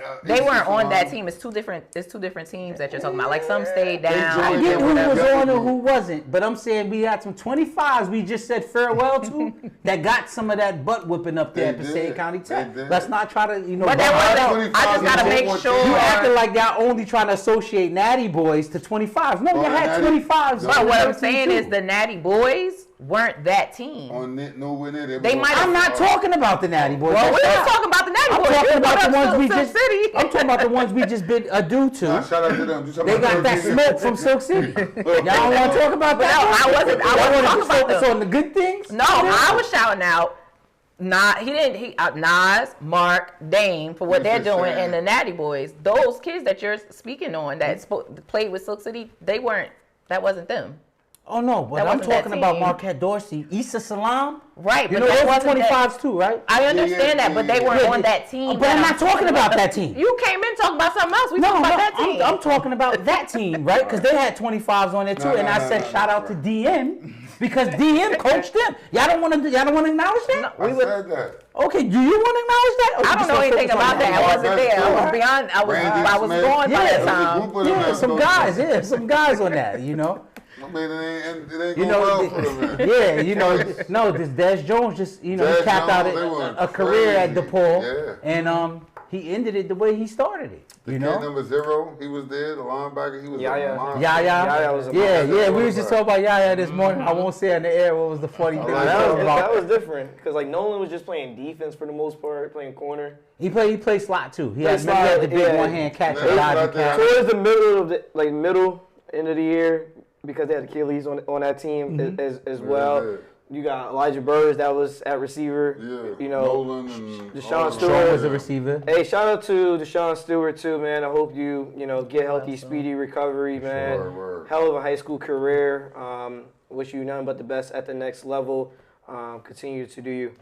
on that team. It's two different teams that you're talking about. Like some stayed down. I get who was on and who wasn't, but I'm saying we had some 25s. We just said farewell to that got some of that butt whipping up there at Passaic County Tech. Let's not try to But I just gotta make sure. You acting like y'all only trying to associate natty boys to 25s. No, you had 25s. But what I'm saying is the natty boys weren't that team. I'm not talking about the Natty Boys. Well, we were talking about the Natty Boys. I'm talking about the ones we just. I'm talking about the ones we just bid adieu to. Shout out to them. They got that smoke from Silk City. Y'all don't want to talk about that? I wasn't talking about focus on the good things. No, I was shouting out. Nas, Mark, Dame for what they're doing, and the Natty Boys. Those kids that you're speaking on that played with Silk City, that wasn't them. Oh no, but I'm talking about Marquette Dorsey, Issa Salam. Right, but those are 25s too, right? I understand that, but they weren't on that team. But I'm not talking about that team. You came in talking about something else. We talking about that team. I'm talking about that team, right? Because they had 25s on there too, and I said shout out to DM because DM coached them. Y'all don't want to acknowledge that? I said that. Okay, do you want to acknowledge that? I don't know anything about that. I wasn't there. I was gone by that time. Yeah, some guys on that, I mean, it ain't going well for them, man. No, this Des Jones just, he capped out a career at DePaul, and he ended it the way he started it. Kid number 0, he was there. The linebacker, he was Yeah, we was just talking about Yaya this morning. I won't say on the air what was the funny thing. That was different because Nolan was just playing defense for the most part, playing corner. He played slot too. He had the big one hand catch. Towards the middle of the end of the year. Because they had Achilles on that team as well. Yeah. You got Elijah Burrs that was at receiver. Yeah. Nolan and Deshaun Stewart was a receiver. Hey, shout out to Deshaun Stewart too, man. I hope you get healthy, speedy recovery, man. Sure. Hell of a high school career. Wish you nothing but the best at the next level. Continue to do you.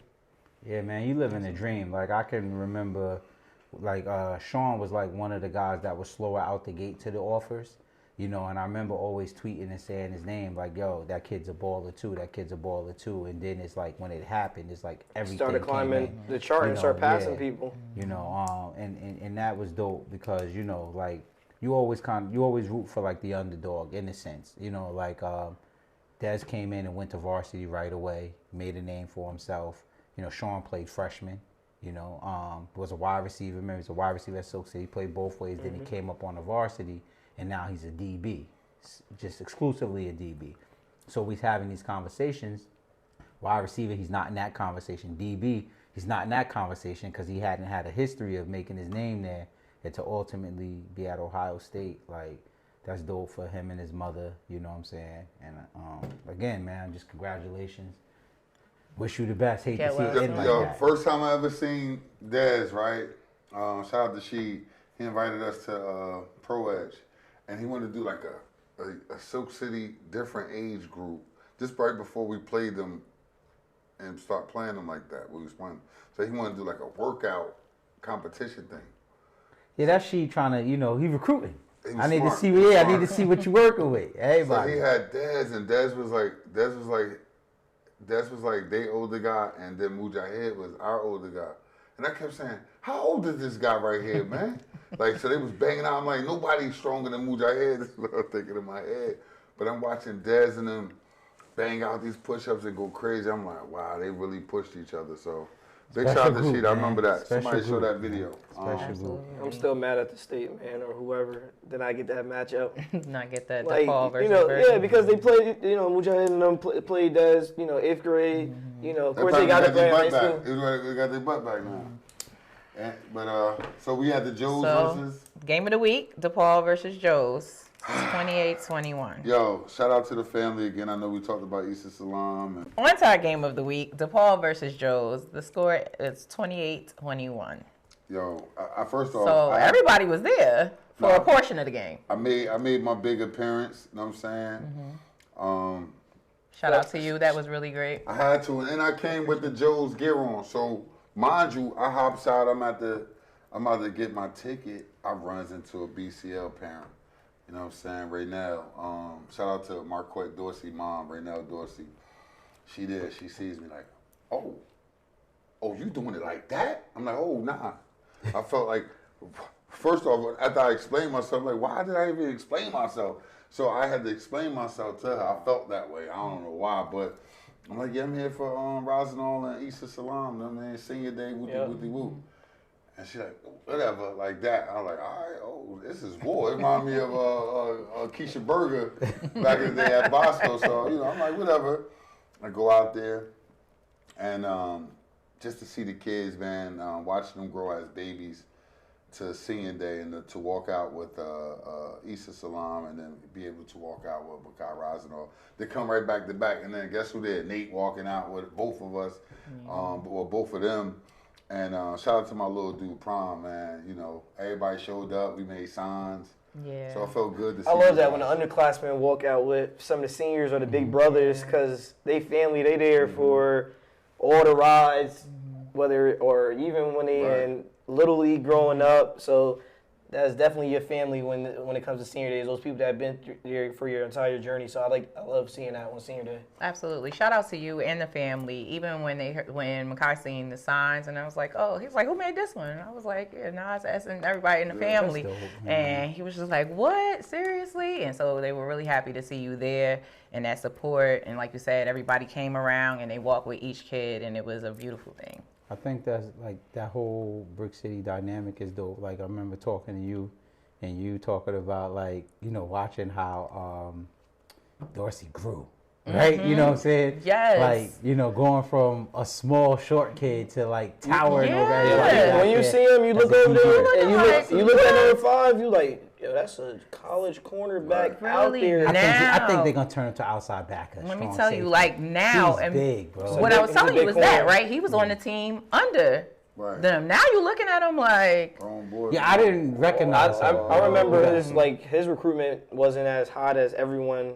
Yeah, man, you living the dream. Like I can remember, Sean was one of the guys that was slower out the gate to the offers. And I remember always tweeting and saying his name, yo, that kid's a baller too, And then it's when it happened, it's everything started climbing the chart and started passing people. And that was dope because, you always root for the underdog in a sense. Des came in and went to varsity right away, made a name for himself. Sean played freshman. Was a wide receiver. Remember, he was a wide receiver at Silk City. He played both ways. Then he came up on the varsity. And now he's a DB, just exclusively a DB. So we're having these conversations. Wide receiver, he's not in that conversation. DB, he's not in that conversation because he hadn't had a history of making his name there and to ultimately be at Ohio State. that's dope for him and his mother. You know what I'm saying? And again, man, just congratulations. Wish you the best. Hate to see it end like that. First time I ever seen Dez, right? Shout out to She. He invited us to Pro Edge, and he wanted to do like a Silk City different age group just right before we played them and start playing them like that. We was playing. So he wanted to do like a workout competition thing. Yeah, that's She trying to, he recruiting. I need smart. to see, I need to see what you working with. Everybody. So he had Dez, and Dez was like they older guy, and then Mujahid was our older guy. And I kept saying, how old is this guy right here, man? Like, so they was banging out. I'm like, nobody's stronger than Mujahid. This is what I'm thinking in my head. But I'm watching Dez and them bang out these push-ups and go crazy. I'm like, wow, they really pushed each other. So big shout out to Sheet. I remember that. Somebody showed that video. I'm still mad at the state, man, or whoever. Did I get that matchup? Not get that Like, DePaul versus yeah, because they played, Mujahid and them played Dez, 8th grade. Of course they got to play in high school. They got their butt back now. So we had the Joes versus game of the week, DePaul versus Joes. 28-21. Yo, shout out to the family again. I know we talked about Issa Salam. On to our game of the week, DePaul versus Joes. The score is 28-21. Yo, I first off. So everybody was there for a portion of the game. I made my big appearance. You know what I'm saying? Shout out to you. That was really great. I had to, and I came with the Joes gear on. So mind you, I hops out. I'm about to get my ticket. I runs into a BCL parent. You know what I'm saying? Raynell. Shout out to Marquette Dorsey mom, Raynell Dorsey. She sees me like, oh, you doing it like that? I'm like, oh, nah. I felt like, first off, after I explained myself, like, why did I even explain myself? So I had to explain myself to her. I felt that way. I don't know why, but I'm like, yeah, I'm here for Rosinol and Issa Salam. You know what I mean? Senior day, woo. And she's like, whatever, like that. I was like, all right, this is war. It reminded me of Keisha Berger back in the day at Bosco. So, I'm like, whatever. I go out there and just to see the kids, man, watching them grow as babies to senior day and to walk out with Issa Salam and then be able to walk out with Bakai Rosinol. They come right back to back. And then guess who there? Nate walking out with both of us, both of them. And shout out to my little dude, Prom, man. Everybody showed up. We made signs. Yeah. So I felt good to see. I love that when the underclassmen walk out with some of the seniors or the big brothers, because they family, they there for all the rides, or even when they in Little League growing up. So that's definitely your family when it comes to senior days. Those people that have been there for your entire journey. So I love seeing that on senior day. Absolutely. Shout out to you and the family. Even when Makai seen the signs, and I was like, oh, he's like, who made this one? And I was like, yeah, Nas, S, and everybody in the family. Dope, and he was just like, what? Seriously? And so they were really happy to see you there and that support. And like you said, everybody came around and they walked with each kid, and it was a beautiful thing. I think that's like that whole Brick City dynamic is dope. Like I remember talking to you, and you talking about like watching how Dorsey grew, right? You know what I'm saying? Yes. Like going from a small short kid to like towering over everybody. Yeah. When you see him, you look over there and you look at number 5. You like, yo, that's a college cornerback out there. I think they're gonna turn him to outside backer. Let me tell you, like now, he's big, bro. What I was telling you was that, right? He was on the team under them. Now you're looking at him like, yeah, I didn't recognize. I remember his recruitment wasn't as hot as everyone,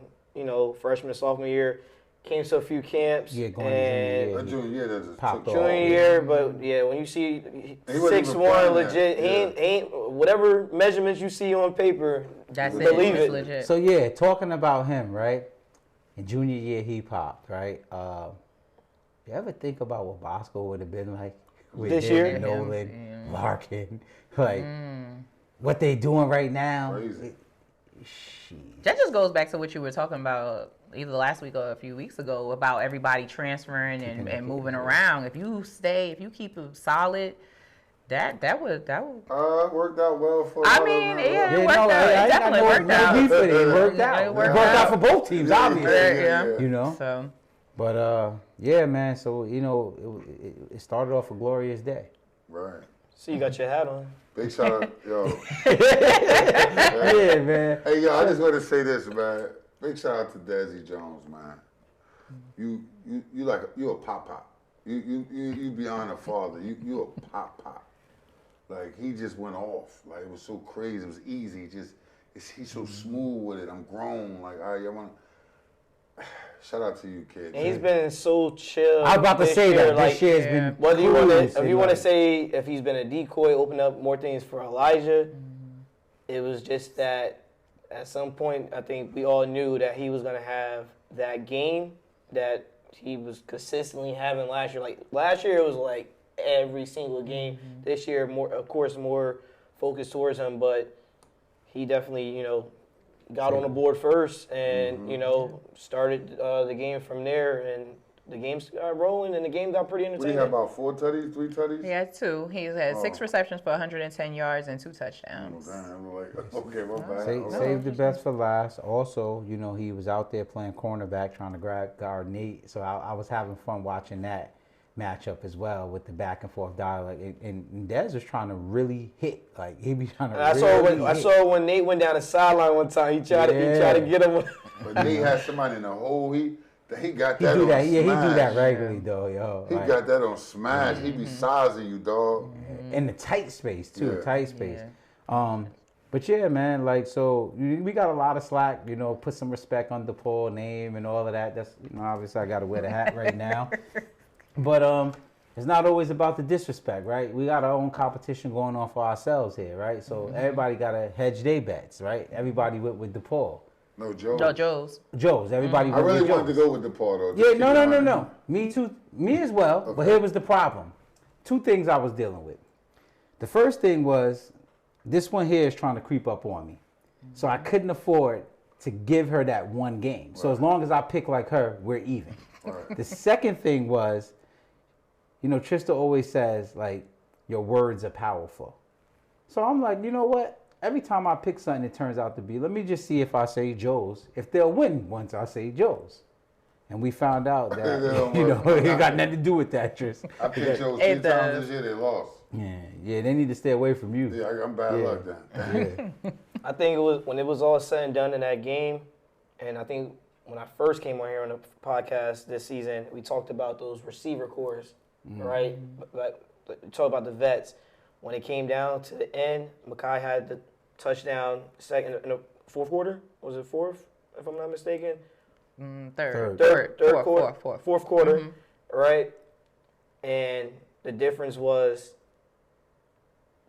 freshman and sophomore year. Came to a few camps. Yeah, going and junior year, that just popped off. Junior year, but yeah, when you see 6'1", legit, he ain't whatever measurements you see on paper. That's believe it. Legit. So yeah, talking about him, right? In junior year, he popped, right? You ever think about what Bosco would have been like with this year? Nolan, Larkin, like what they doing right now? Crazy. That just goes back to what you were talking about either last week or a few weeks ago about everybody transferring and moving around. If you keep it solid, that would worked out well for. I mean, it worked out. It definitely worked out. It worked out. It worked out for both teams, obviously. Yeah. So, but yeah, man. So it started off a glorious day. Right. So you got your hat on. Big shout out, yo. Yeah, man. Hey, yo, I just want to say this, man. Big shout out to Desi Jones, man. You a pop. You beyond a father. You a pop. Like, he just went off. Like, it was so crazy. It was easy. He's so smooth with it. I'm grown. Like, all right, I want to shout out to you, kid. And he's been so chill. I was about to say that. This year's been whether you want to, if you want to like, say if he's been a decoy, open up more things for Elijah. It was just that at some point, I think we all knew that he was going to have that game that he was consistently having last year. Like, last year, it was like every single game. This year, more focused towards him, but he definitely, got on the board first and, started the game from there. And the game got rolling and the game got pretty entertaining. We had about 4 tutties, 3 tutties? He had 2. He had 6 receptions for 110 yards and 2 touchdowns. Oh, damn. I'm like, okay, my bad. Save the best for last. Also, he was out there playing cornerback trying to guard Nate. So I was having fun watching that matchup as well with the back and forth dialogue. And Dez was trying to really hit. Like, he be trying to I saw when Nate went down the sideline one time, he tried to get him. But Nate had somebody in the hole. He got that he on that, smash. Yeah, he do that regularly, though, yo. He got that on smash. He be sizing you, dog. In the tight space, too. Yeah. Tight space. Yeah. But, yeah, man, like, so we got a lot of slack, put some respect on the Paul name and all of that. That's, obviously I got to wear the hat right now. But it's not always about the disrespect, right? We got our own competition going on for ourselves here, right? So everybody got to hedge their bets, right? Everybody went with DePaul. No, Joe's. No, Joe's. Everybody I went really with wanted to Joe's. go with DePaul, though. Yeah, no. Me too. Me as well. Okay. But here was the problem. 2 things I was dealing with. The first thing was this one here is trying to creep up on me. So I couldn't afford to give her that one game. So as long as I pick like her, we're even. Right. The second thing was, Trista always says, like, your words are powerful. So I'm like, you know what? Every time I pick something, it turns out to be, let me just see if I say Joe's, if they'll win once I say Joe's. And we found out that, it got nothing to do with that, Tris. I picked Joe's 3 times this year. They lost. Yeah, they need to stay away from you. Yeah, I'm bad luck then. Yeah. I think it was when it was all said and done in that game, and I think when I first came on here on the podcast this season, we talked about those receiver cores, right? But talk about the vets. When it came down to the end, Mekhi had the touchdown second in the fourth quarter. Was it fourth, if I'm not mistaken? Third quarter. Fourth. Fourth quarter, right? And the difference was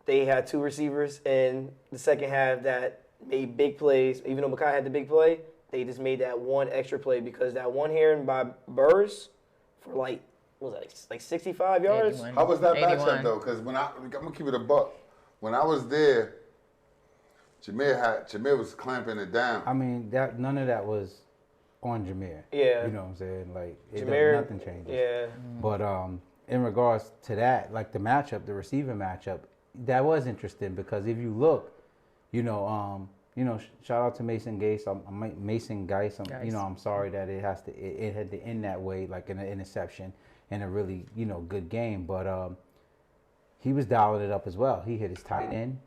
they had 2 receivers in the second half that made big plays. Even though Mekhi had the big play, they just made that one extra play because that one here by Burris for like 65 yards? 81. How was that 81. matchup, though? Because I'm going to keep it a buck. When I was there, Jameer was clamping it down. I mean, none of that was on Jameer. Yeah. You know what I'm saying? Like, nothing changes. Yeah. But in regards to that, like the matchup, the receiver matchup, that was interesting because if you look, shout out to Mason Gase. Mason Gase. I'm sorry that it had to end that way, like in an interception and a really, good game. But he was dialing it up as well. He hit his tight end.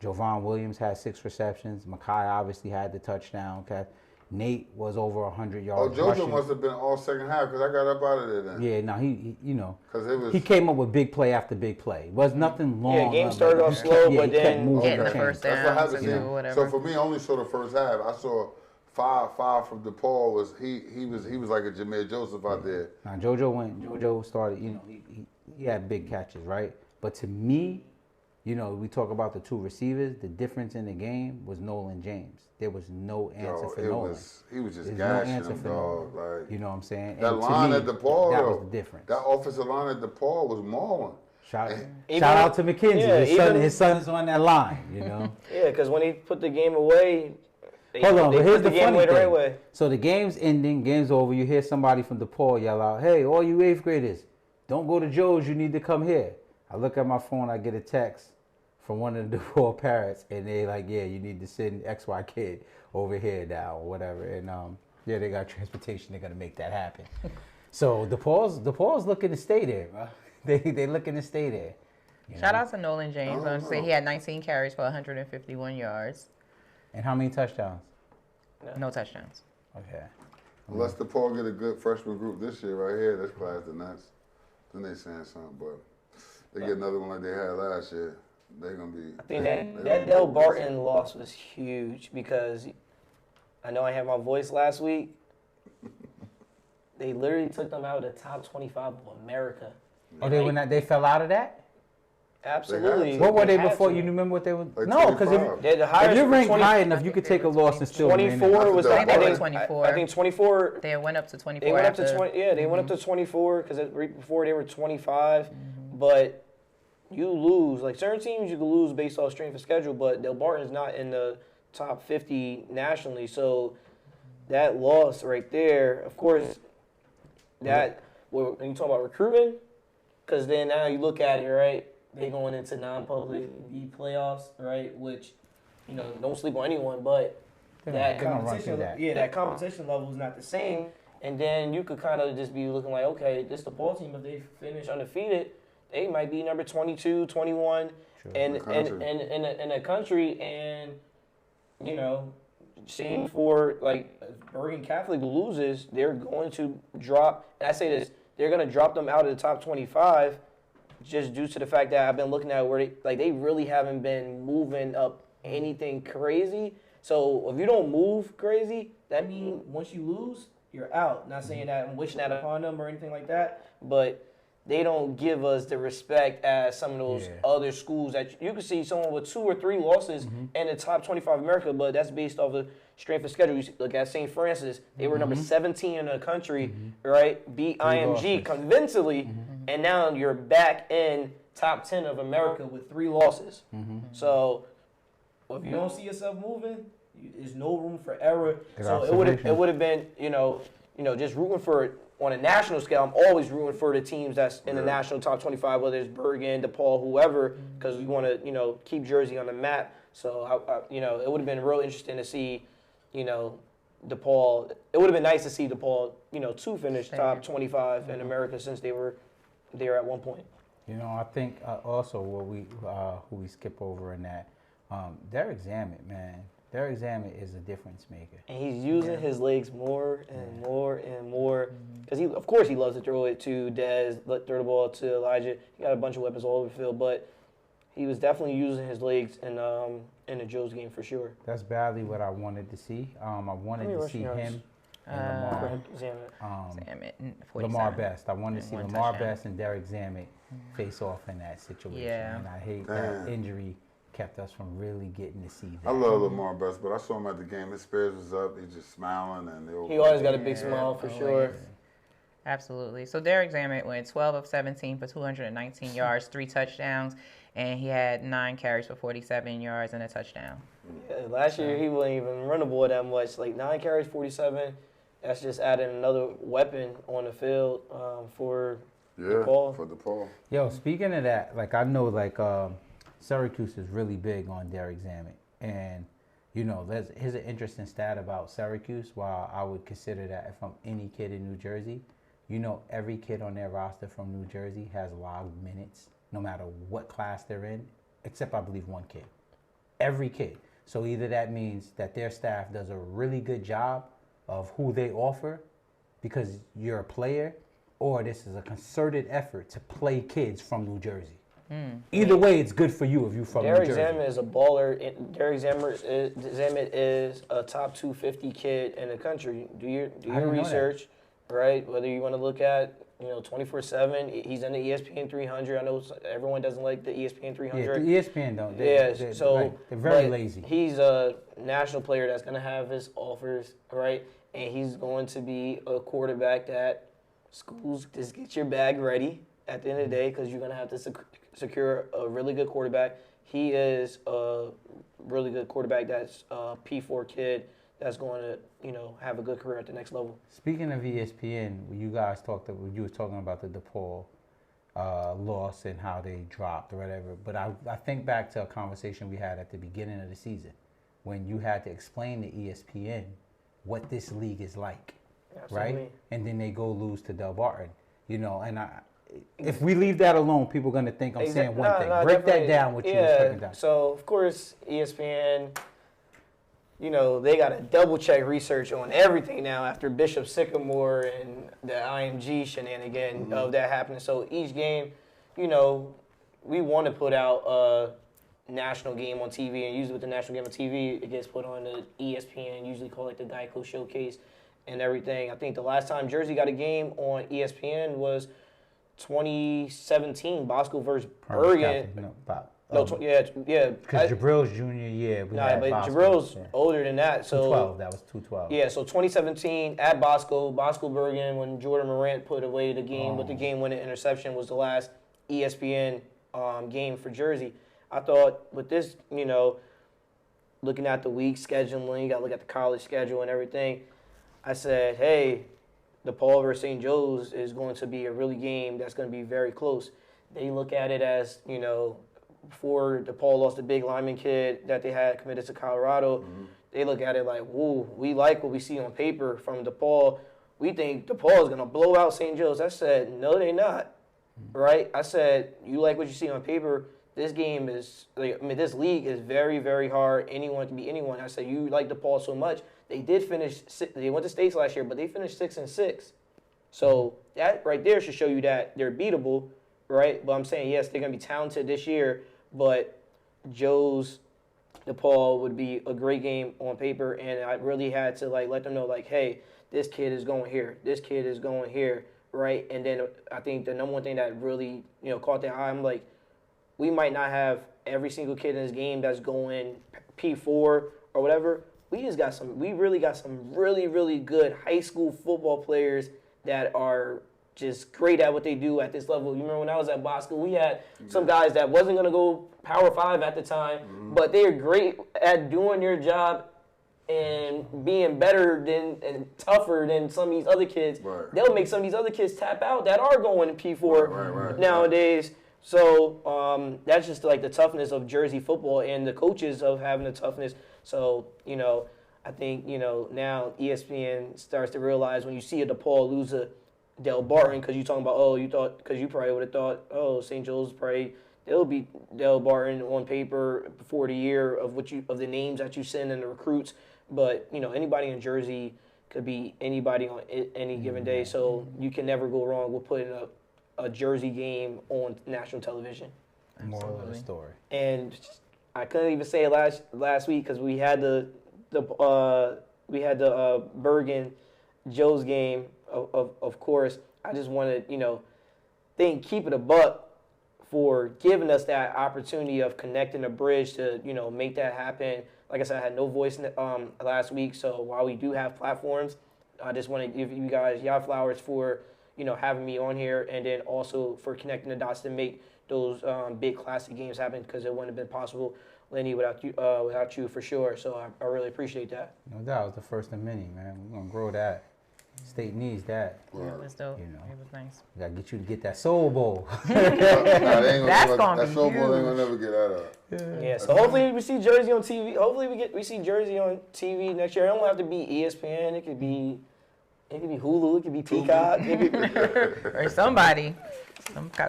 Jovan Williams had 6 receptions. Mekhi obviously had the touchdown. Okay. Nate was over 100 yards. JoJo rushing. must have been all second half because I got up out of there then. Yeah, no, Because he came up with big play after big play. It was nothing long. Yeah, game started off slow, but then the first That's what down happened. to whatever. So for me, I only saw the first half. I saw five from DePaul. He was like a Jameer Joseph out there. Now JoJo started, he had big catches, right? But to me, we talk about the 2 receivers. The difference in the game was Nolan James. There was no answer for Nolan. He was just There's gashing no answer him, for dog. Nolan. Like, You know what I'm saying? that And to line me, at DePaul, that though, was the difference. that offensive line at DePaul was mauling. Shout Even- out to McKenzie. yeah, His son is on that line, Yeah, because when he put the game away, Hold on, but here's put the the game funny away the right thing. way. So the game's ending, game's over. You hear somebody from DePaul yell out, "Hey, all you 8th graders, don't go to Joe's. You need to come here." I look at my phone. I get a text from one of the DePaul parents, and they like, "Yeah, you need to send XY kid over here now, or whatever." And they got transportation. They're gonna make that happen. So DePaul's looking to stay there, bro. They looking to stay there. Shout out to Nolan James. I want to say he had 19 carries for 151 yards. And how many touchdowns? No touchdowns. Okay. Unless DePaul get a good freshman group this year right here, this class, then they saying something. But they get another one like they had last year, they're gonna be. I think that Del Barton loss was huge because I know I had my voice last week. They literally took them out of the top 25 of America. Oh, they fell out of that? Absolutely. What were they had before? to. You remember what they were? Like No, because They're the highest if you're ranked 20 high enough, you could take a loss and still win. 24 was I think they were I 24. I think 24. They went up to 24. They went up after. to 20. Yeah, they went up to 24 because before they were 25. But you lose like certain teams you can lose based off strength of schedule. But Del Barton's not in the top 50 nationally, so that loss right there, of course, that when you talk about recruiting, because then now you look at it, right? They going into non-public playoffs, right? Which, don't sleep on anyone, but that competition, that competition level is not the same. And then you could kind of just be looking like, okay, this DePaul team, if they finish undefeated, they might be number 22, 21 in the country. And, same for, like, Bergen Catholic loses, they're going to drop, and I say this, they're going to drop them out of the top 25 just due to the fact that I've been looking at where they really haven't been moving up anything crazy. So if you don't move crazy, that means once you lose, you're out. Not saying that I'm wishing that upon them or anything like that, but they don't give us the respect as some of those other schools that you can see someone with 2 or 3 losses in the top 25 of America, but that's based off the strength of schedule. You look at St. Francis, they were number 17 in the country, right? Beat IMG convincingly, and now you're back in top 10 of America with 3 losses. So if you don't see yourself moving, there's no room for error. So it would have been, just rooting for it. On a national scale, I'm always rooting for the teams that's in the national top 25, whether it's Bergen, DePaul, whoever, because we want to, keep Jersey on the map. So, it would have been real interesting to see, DePaul. It would have been nice to see DePaul, to finish top 25 in America since they were there at one point. I think also who we skip over in that, Derek Zammit, man. Derek Zammit is a difference maker. And he's using his legs more and more and more. Because of course he loves to throw it to Dez, throw the ball to Elijah. He got a bunch of weapons all over the field, but he was definitely using his legs in the Joe's game for sure. That's badly what I wanted to see. I wanted to see him and Lamar Best. I wanted to see Lamar Best and Derek Zammit face off in that situation. Yeah. And I hate that injury kept us from really getting to see that. I love Lamar Best, but I saw him at the game. His spirits was up. He's just smiling. He always got a big smile for sure. Absolutely. So Derek Zammit went 12 of 17 for 219 yards, 3 touchdowns, and he had 9 carries for 47 yards and a touchdown. Yeah, last year he wasn't even runnable that much. Like 9 carries, 47. That's just adding another weapon on the field for DePaul. For DePaul. Yo, speaking of that, like I know Syracuse is really big on Derek Zammit. And, here's an interesting stat about Syracuse. While I would consider that if I'm any kid in New Jersey, every kid on their roster from New Jersey has logged minutes, no matter what class they're in, except I believe one kid. Every kid. So either that means that their staff does a really good job of who they offer because you're a player, or this is a concerted effort to play kids from New Jersey. Either way, it's good for you if you're from New Jersey. Derek Zammit is a baller. Derek Zammit is a top 250 kid in the country. Do your research, right? Whether you want to look at 24/7. He's in the ESPN 300. I know everyone doesn't like the ESPN 300. Yeah, the ESPN don't. They're very lazy. He's a national player that's going to have his offers, right? And he's going to be a quarterback that schools just get your bag ready at the end of the day because you're going to have to secure a really good quarterback. He is a really good quarterback that's a P4 kid that's going to, have a good career at the next level. Speaking of ESPN, you were talking about the DePaul loss and how they dropped or whatever. But I think back to a conversation we had at the beginning of the season when you had to explain to ESPN what this league is like, Absolutely. right? And then they go lose to Del Barton, and if we leave that alone, people are gonna think I'm saying one thing. Break that definitely. down. What you was breaking down. So of course ESPN, you know, they got to double check research on everything now after Bishop Sycamore and the IMG shenanigan of that happening. So each game, you know, we want to put out a national game on TV, and usually with the national game on TV, it gets put on the ESPN, usually called like the Geico Showcase and everything. I think the last time Jersey got a game on ESPN was 2017, Bosco versus Bergen. Yeah. Because Jabril's junior year. But Jabril's older than that. So 212. That was 212. Yeah, so 2017 at Bosco Bergen, when Jordan Morant put away the game with the game-winning interception, was the last ESPN game for Jersey. I thought with this, you know, looking at the week scheduling, you got to look at the college schedule and everything. I said, hey, DePaul versus St. Joe's is going to be a really game that's going to be very close. They look at it as, you know, before DePaul lost the big lineman kid that they had committed to Colorado, they look at it like, whoa, we like what we see on paper from DePaul. We think DePaul is going to blow out St. Joe's. I said, no, they're not, right? I said, you like what you see on paper. This game is, this league is very, very hard. Anyone can be anyone. I said, you like DePaul so much. They went to states last year, but they finished 6-6. So that right there should show you that they're beatable, right? But I'm saying, yes, they're going to be talented this year, but DePaul would be a great game on paper, and I really had to let them know, hey, this kid is going here, this kid is going here, right? And then I think the number one thing that really, caught their eye, I'm like, we might not have every single kid in this game that's going P4 or whatever. We really got some really, really good high school football players that are just great at what they do at this level. You remember when I was at Bosco, we had some guys that wasn't going to go Power 5 at the time, but they're great at doing their job and being better and tougher than some of these other kids. Right. They'll make some of these other kids tap out that are going to P4 nowadays. So that's just the toughness of Jersey football and the coaches of having the toughness. So, I think, now ESPN starts to realize when you see a DePaul lose a Del Barton, because you're talking about, because you probably would have thought, St. Joe's they'll beat Del Barton on paper before the year of the names that you send and the recruits. But, anybody in Jersey could be anybody on any given day. So you can never go wrong with putting a Jersey game on national television. Moral of the story. And I couldn't even say it last week because we had the Bergen Joe's game. Of course, I just wanted keep it a buck for giving us that opportunity of connecting a bridge to make that happen. Like I said, I had no voice last week, so while we do have platforms, I just want to give you guys y'all flowers for having me on here, and then also for connecting the dots to make those big classic games happen, because it wouldn't have been possible, Lenny, without you for sure. So I really appreciate that. No doubt, it was the first of many, man. We're gonna grow that. State needs that. Yeah, it was dope. It was nice. We gotta get you to get that Soul Bowl. That's gonna that Soul Bowl ain't gonna never get out of. Yeah. So hopefully we see Jersey on TV. Hopefully we see Jersey on TV next year. It don't have to be ESPN. It could be Hulu. It could be Peacock. Or somebody.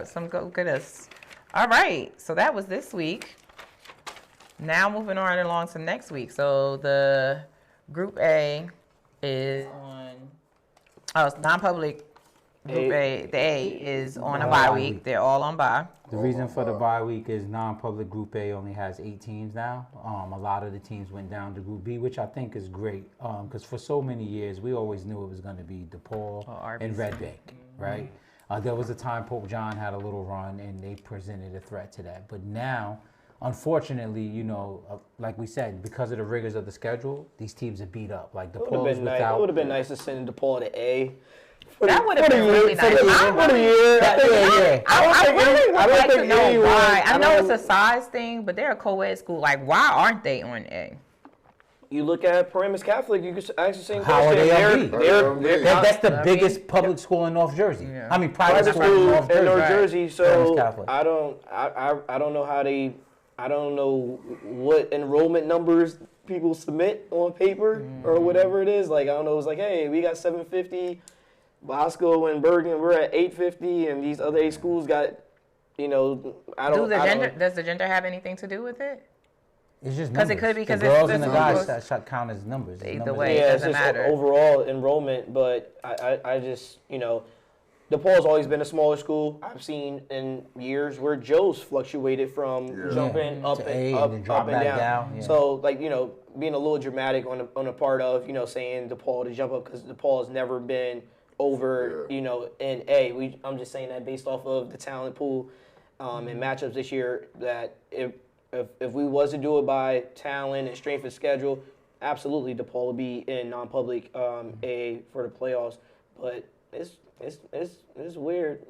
Some go get us. All right. So that was this week. Now moving on along to next week. So the Group A is on. It's non-public. Group A. The A is on a bye week. They're all on bye. The reason for the bye week is non-public Group A only has 8 teams now. A lot of the teams went down to Group B, which I think is great. Because for so many years, we always knew it was going to be DePaul and Red Bank, right? There was a time Pope John had a little run, and they presented a threat to that. But now, unfortunately, like we said, because of the rigors of the schedule, these teams are beat up. Like DePaul is without. It would have been nice to send DePaul to A. That would have been really nice. I really would like to know why. I know it's a size thing, but they're a co-ed school. Like, why aren't they on A? You look at Paramus Catholic, you could ask the same question. How are they on B? That's the biggest public school in North Jersey. Yeah. I mean, private school in North Jersey. So I don't know how they. I don't know what enrollment numbers people submit on paper or whatever it is. Like, I don't know. It's like, hey, we got 750. Bosco and Bergen, we're at 850, and these other 8 schools got, I don't. Does the gender have anything to do with it? It's just because numbers. It could be because the girls and the numbers. guys that count as numbers. Either way, yeah, it it's doesn't just matter. overall enrollment. But I just, DePaul's always been a smaller school. I've seen in years where Joe's fluctuated from jumping up to and A up, then up drop and back down. down, yeah. So being a little dramatic on the part of saying DePaul to jump up because DePaul has never been over in A. I'm just saying that based off of the talent pool and matchups this year. That if we was to do it by talent and strength of schedule, absolutely DePaul would be in non-public A for the playoffs. But it's weird.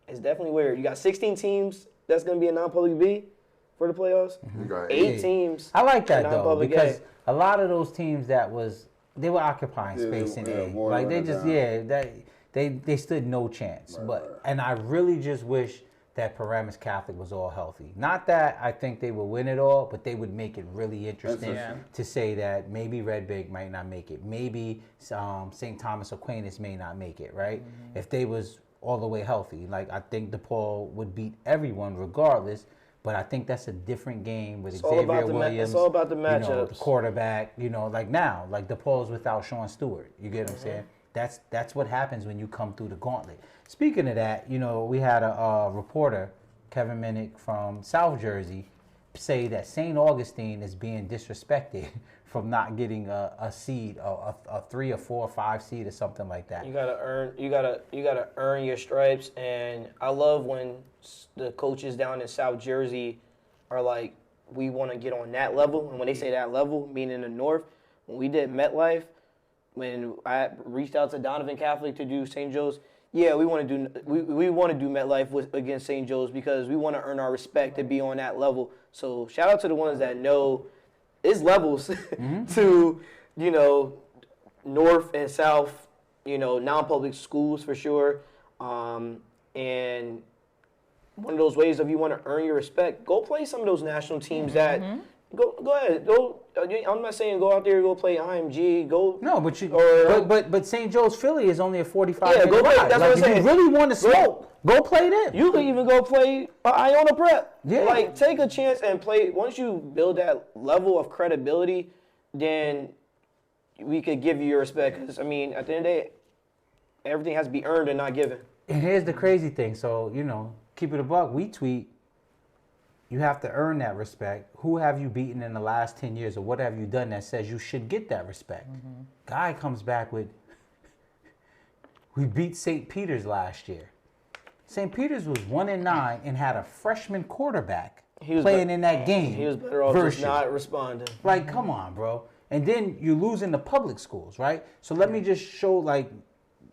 It's definitely weird. You got 16 teams that's going to be in non-public B for the playoffs. You got 8 teams. I like that though non-public because A. a lot of those teams they were occupying space in A. Like they just they stood no chance. And I really just wish that Paramus Catholic was all healthy. Not that I think they would win it all, but they would make it really interesting to say that maybe Red Bank might not make it. Maybe St. Thomas Aquinas may not make it, right? If they was all the way healthy. Like, I think DePaul would beat everyone regardless, but I think that's a different game with Xavier Williams. It's all about the matchups. The quarterback, like now, like DePaul's without Sean Stewart. You get what I'm saying? That's what happens when you come through the gauntlet. Speaking of that, we had a reporter, Kevin Minnick from South Jersey, say that St. Augustine is being disrespected from not getting a seed, a 3 or 4 or 5 seed or something like that. You gotta earn your stripes, and I love when the coaches down in South Jersey are like, we want to get on that level, and when they say that level, meaning the North, when we did MetLife, when I reached out to Donovan Catholic to do St. Joe's, we want to do MetLife against St. Joe's because we want to earn our respect to be on that level. So shout out to the ones that know it's levels to North and South, non-public schools for sure, and one of those ways if you want to earn your respect, go play some of those national teams that. Go ahead. Go. I'm not saying go out there. Go play IMG. Go. No, but St. Joe's Philly is only a 45 minute go play. ride. That's what I'm saying. If you really want to smoke, go play them. You could even go play Iona Prep. Yeah. Like, take a chance and play. Once you build that level of credibility, then we could give you your respect. Because, at the end of the day, everything has to be earned and not given. And here's the crazy thing. So, keep it a buck. We tweet, you have to earn that respect. Who have you beaten in the last 10 years, or what have you done that says you should get that respect? Guy comes back with, we beat St. Peter's last year. St. Peter's was 1-9 and had a freshman quarterback playing in that game. He was better off just not responding. Like, come on, bro. And then you lose in the public schools, right? So let me just show,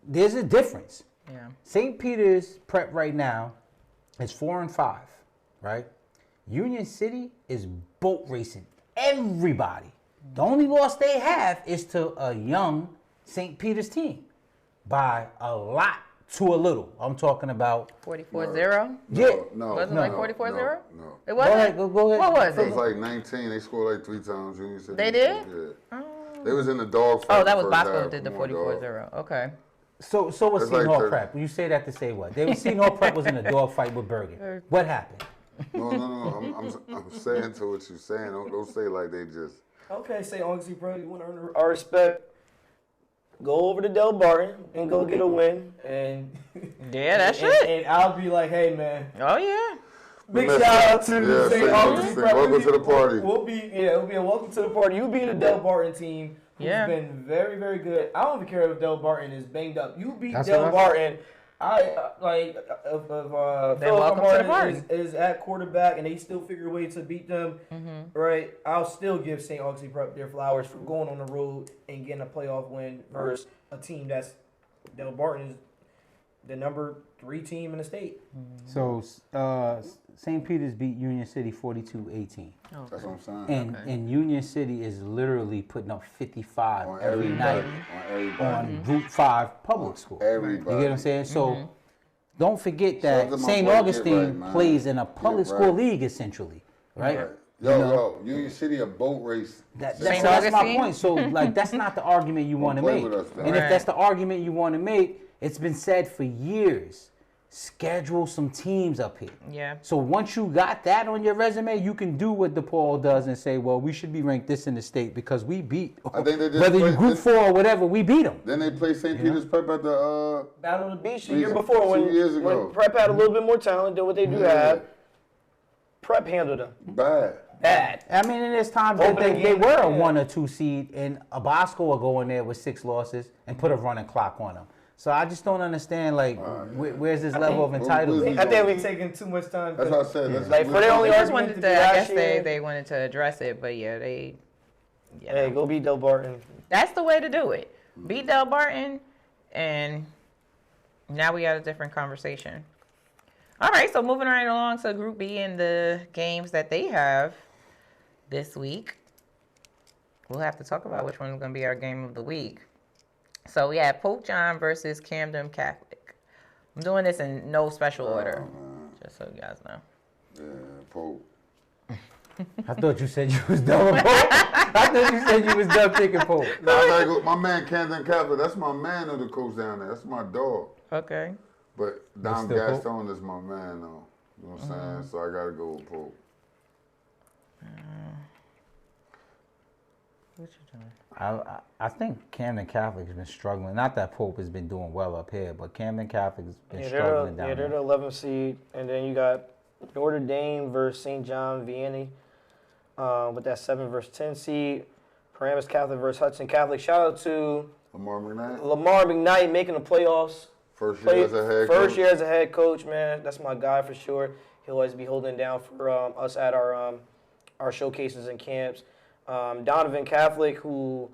there's a difference. Yeah. St. Peter's prep right now is 4-5, right? Union City is boat racing everybody. The only loss they have is to a young St. Peter's team by a lot to a little. I'm talking about 44-0? Yeah. No. Wasn't like 44-0? No. It wasn't? Go ahead. What was It it? was like 19. They scored 3 times. Union City. They did? Yeah. They was in the dog fight. Oh, that was the first Bosco half. that did the Come on, dog. 44-0. Okay. So was It's Seton like Hall 30. Prep. You say that to say what? Seton Hall Prep was in a dogfight with Bergen. What happened? No. I'm saying to what you're saying. Don't say like they just. Okay, say honestly, bro, you want to earn our respect. Go over to Del Barton and go get a win, and Yeah, that's it. And I'll be like, hey man, Oh, yeah. big shout out to St. Augustine. Welcome to the party. It'll be a welcome to the party. You'll be in the Del Barton team, who's Yeah. been very, very good. I don't even care if Del Barton is banged up. You beat That's Del what I Barton. If welcome to the party. is at quarterback and they still figure a way to beat them, right? I'll still give St. Augustine Prep their flowers for going on the road and getting a playoff win versus a team that's Del Barton is the number 3 team in the state. So St. Peter's beat Union City 42-18. That's what I'm saying. And Union City is literally putting up 55 On every night everybody. on Route 5 public school. Everybody. You get what I'm saying? So don't forget Shout out that to my St. boy, Augustine Get Right, man. plays in a public Get school Right. league essentially, right? Yo, Union City a boat race. That's St. my Augustine? point. So, like, that's not the argument you want to play make. with us, though. And Right. if that's the argument you want to make, it's been said for years. Schedule some teams up here. Yeah. So once you got that on your resume, you can do what DePaul does and say, well, we should be ranked this in the state because we beat. I think they just whether you played- group 4 or whatever, we beat them. Then they play St. Peter's Prep at the Battle of the Beach the Two year before when, years ago. when Prep had a little bit more talent than what they do have. Prep handled them. bad. Bad. I mean, and there's times that Opening they game, were a yeah. 1 or 2 seed, and Abasco will go in there with 6 losses and put a running clock on them. So I just don't understand, like, where's this level of entitlement? I think we're taking too much time. That's what I said. That's Like, for their only They just argument wanted to to, be I last guess year, they wanted to address it, but yeah, they. You hey, know. go beat Del Barton. That's the way to do it. Beat Del Barton, and now we got a different conversation. All right, so moving right along to Group B and the games that they have this week. We'll have to talk about which one is going to be our game of the week. So we have Pope John versus Camden Catholic. I'm doing this in no special order, just so you guys know. Yeah, Pope. I thought you said you was done with Pope. I thought you said you was done picking Pope. Nah, my man Camden Catholic, that's my man of the coach down there. That's my dog. Okay. But Dom still Pope? Gaston is my man, though. You know what I'm saying? So I got to go with Pope. What you doing? I think Camden Catholic has been struggling. Not that Pope has been doing well up here, but Camden Catholic has been struggling down they're there. the 11th seed, and then you got Notre Dame versus St. John Vianney with that 7 versus 10 seed. Paramus Catholic versus Hudson Catholic. Shout out to Lamar McKnight, Lamar McKnight making the playoffs. first year as a head coach. First year as a head coach, man. That's my guy for sure. He'll always be holding down for us at our showcases and camps. Donovan Catholic, who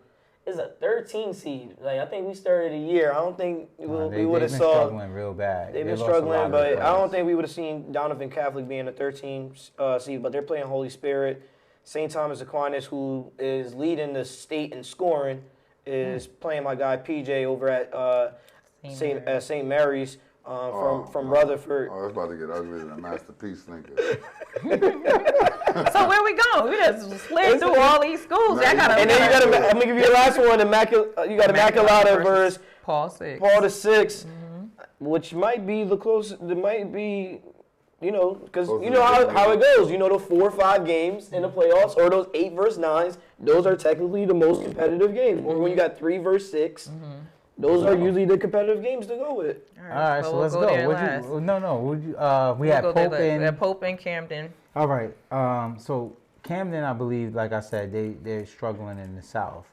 is a 13 seed. Like, I think we started the year. I don't think we would have They've been saw. struggling real bad. They've They been lost a lot struggling, of but their I don't players. think we would have seen Donovan Catholic being a 13 seed. But they're playing Holy Spirit. St. Thomas Aquinas, who is leading the state in scoring, is playing my guy PJ over at St. Mary's from Rutherford. Oh, that's about to get ugly than a masterpiece thinker. So where we going? We just slid through all these schools. I gotta, And then you got I'm gonna give you the last one. You got Immaculata versus Paul 6. Paul the 6, which might be the closest. It might be, because you know how it goes. You know, the 4 or 5 games in the playoffs, or those 8 versus 9s. Those are technically the most competitive games. Or when you got 3 versus 6, those are usually the competitive games to go with. All right, so let's go. We had Pope and Pope and Camden. All right. So Camden, I believe, like I said, they're struggling in the South.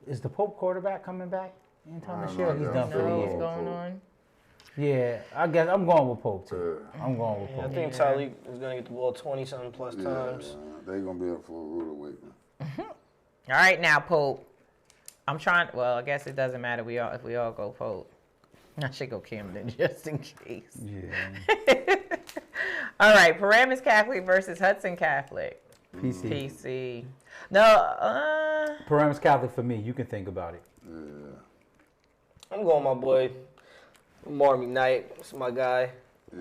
Is the Pope quarterback coming back anytime this year? He's done for the What's year. going on? Yeah, I guess I'm going with Pope too. I'm going with I Pope. think Tyleek is gonna get the ball 20-something plus Yeah, times. they're going to be up for a rude awakening. All right, now Pope. I'm trying. Well, I guess it doesn't matter. If we all go Pope. I should go Camden just in case. Yeah. All right, Paramus Catholic versus Hudson Catholic. PC. No. Paramus Catholic for me. You can think about it. Yeah. I'm going my boy Lamar McKnight. That's my guy. Yeah,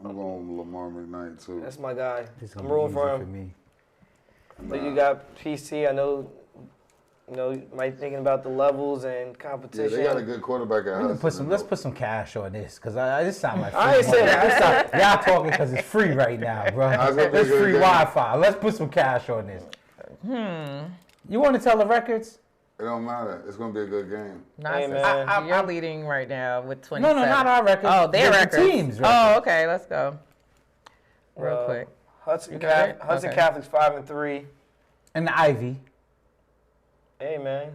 I'm going with Lamar McKnight, too. That's my guy. It's I'm gonna be rooting easy for for him. me. But you got PC. I know. You might be thinking about the levels and Yeah, competition. they got a good quarterback at Hudson. Let's put some cash on this, because this sound like free I ain't money. saying that. Y'all talking because it's free right now, bro. was gonna be a It's good free game. Wi-Fi. Let's put some cash on this. You want to tell the records? It don't matter. It's going to be a good game. Hey, man. You're leading right now with 27. No, not our records. Oh, their The records. team's Oh, records. okay. Let's go. Real quick. Hudson You got it? Hudson Okay. Catholic's 5-3. And the Ivy. Hey man,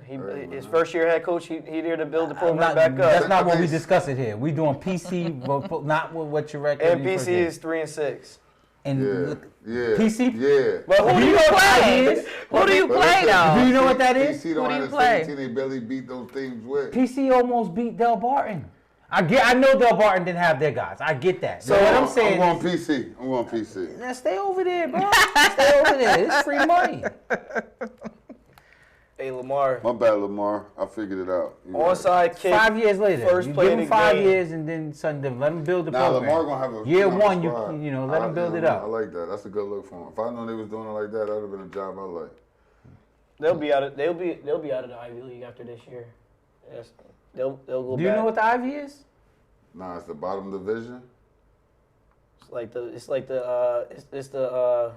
his first year head coach. He there to build the program Not- back That's up. not what we discussing here. We doing PC, but not what your record. And you PC project. is 3-6. And Yeah, look, yeah. PC? Yeah. But who do you play? Who do you But play, listen, Do though? you know what that is? PC don't Who do have you the play? same team they barely beat those teams with. PC almost beat Del Barton. I know Del Barton didn't have their guys. I get that. So So what I'm saying I'm is, going PC. I'm going PC. now stay over there, bro. Stay over there. It's free money. Hey, Lamar. My bad, Lamar. I figured it out. Onside kick. 5 years later. First You play give of him the 5 game. years and then suddenly let him build the Now program. Lamar gonna have a Year gonna have a one, squad. you know, let him build it up. I like that. That's a good look for him. If I known they was doing it like that, that would have been a job I like. They'll be out of the Ivy League after this year. Yes. They'll go Do back. you know what the Ivy is? Nah, it's the bottom division. It's the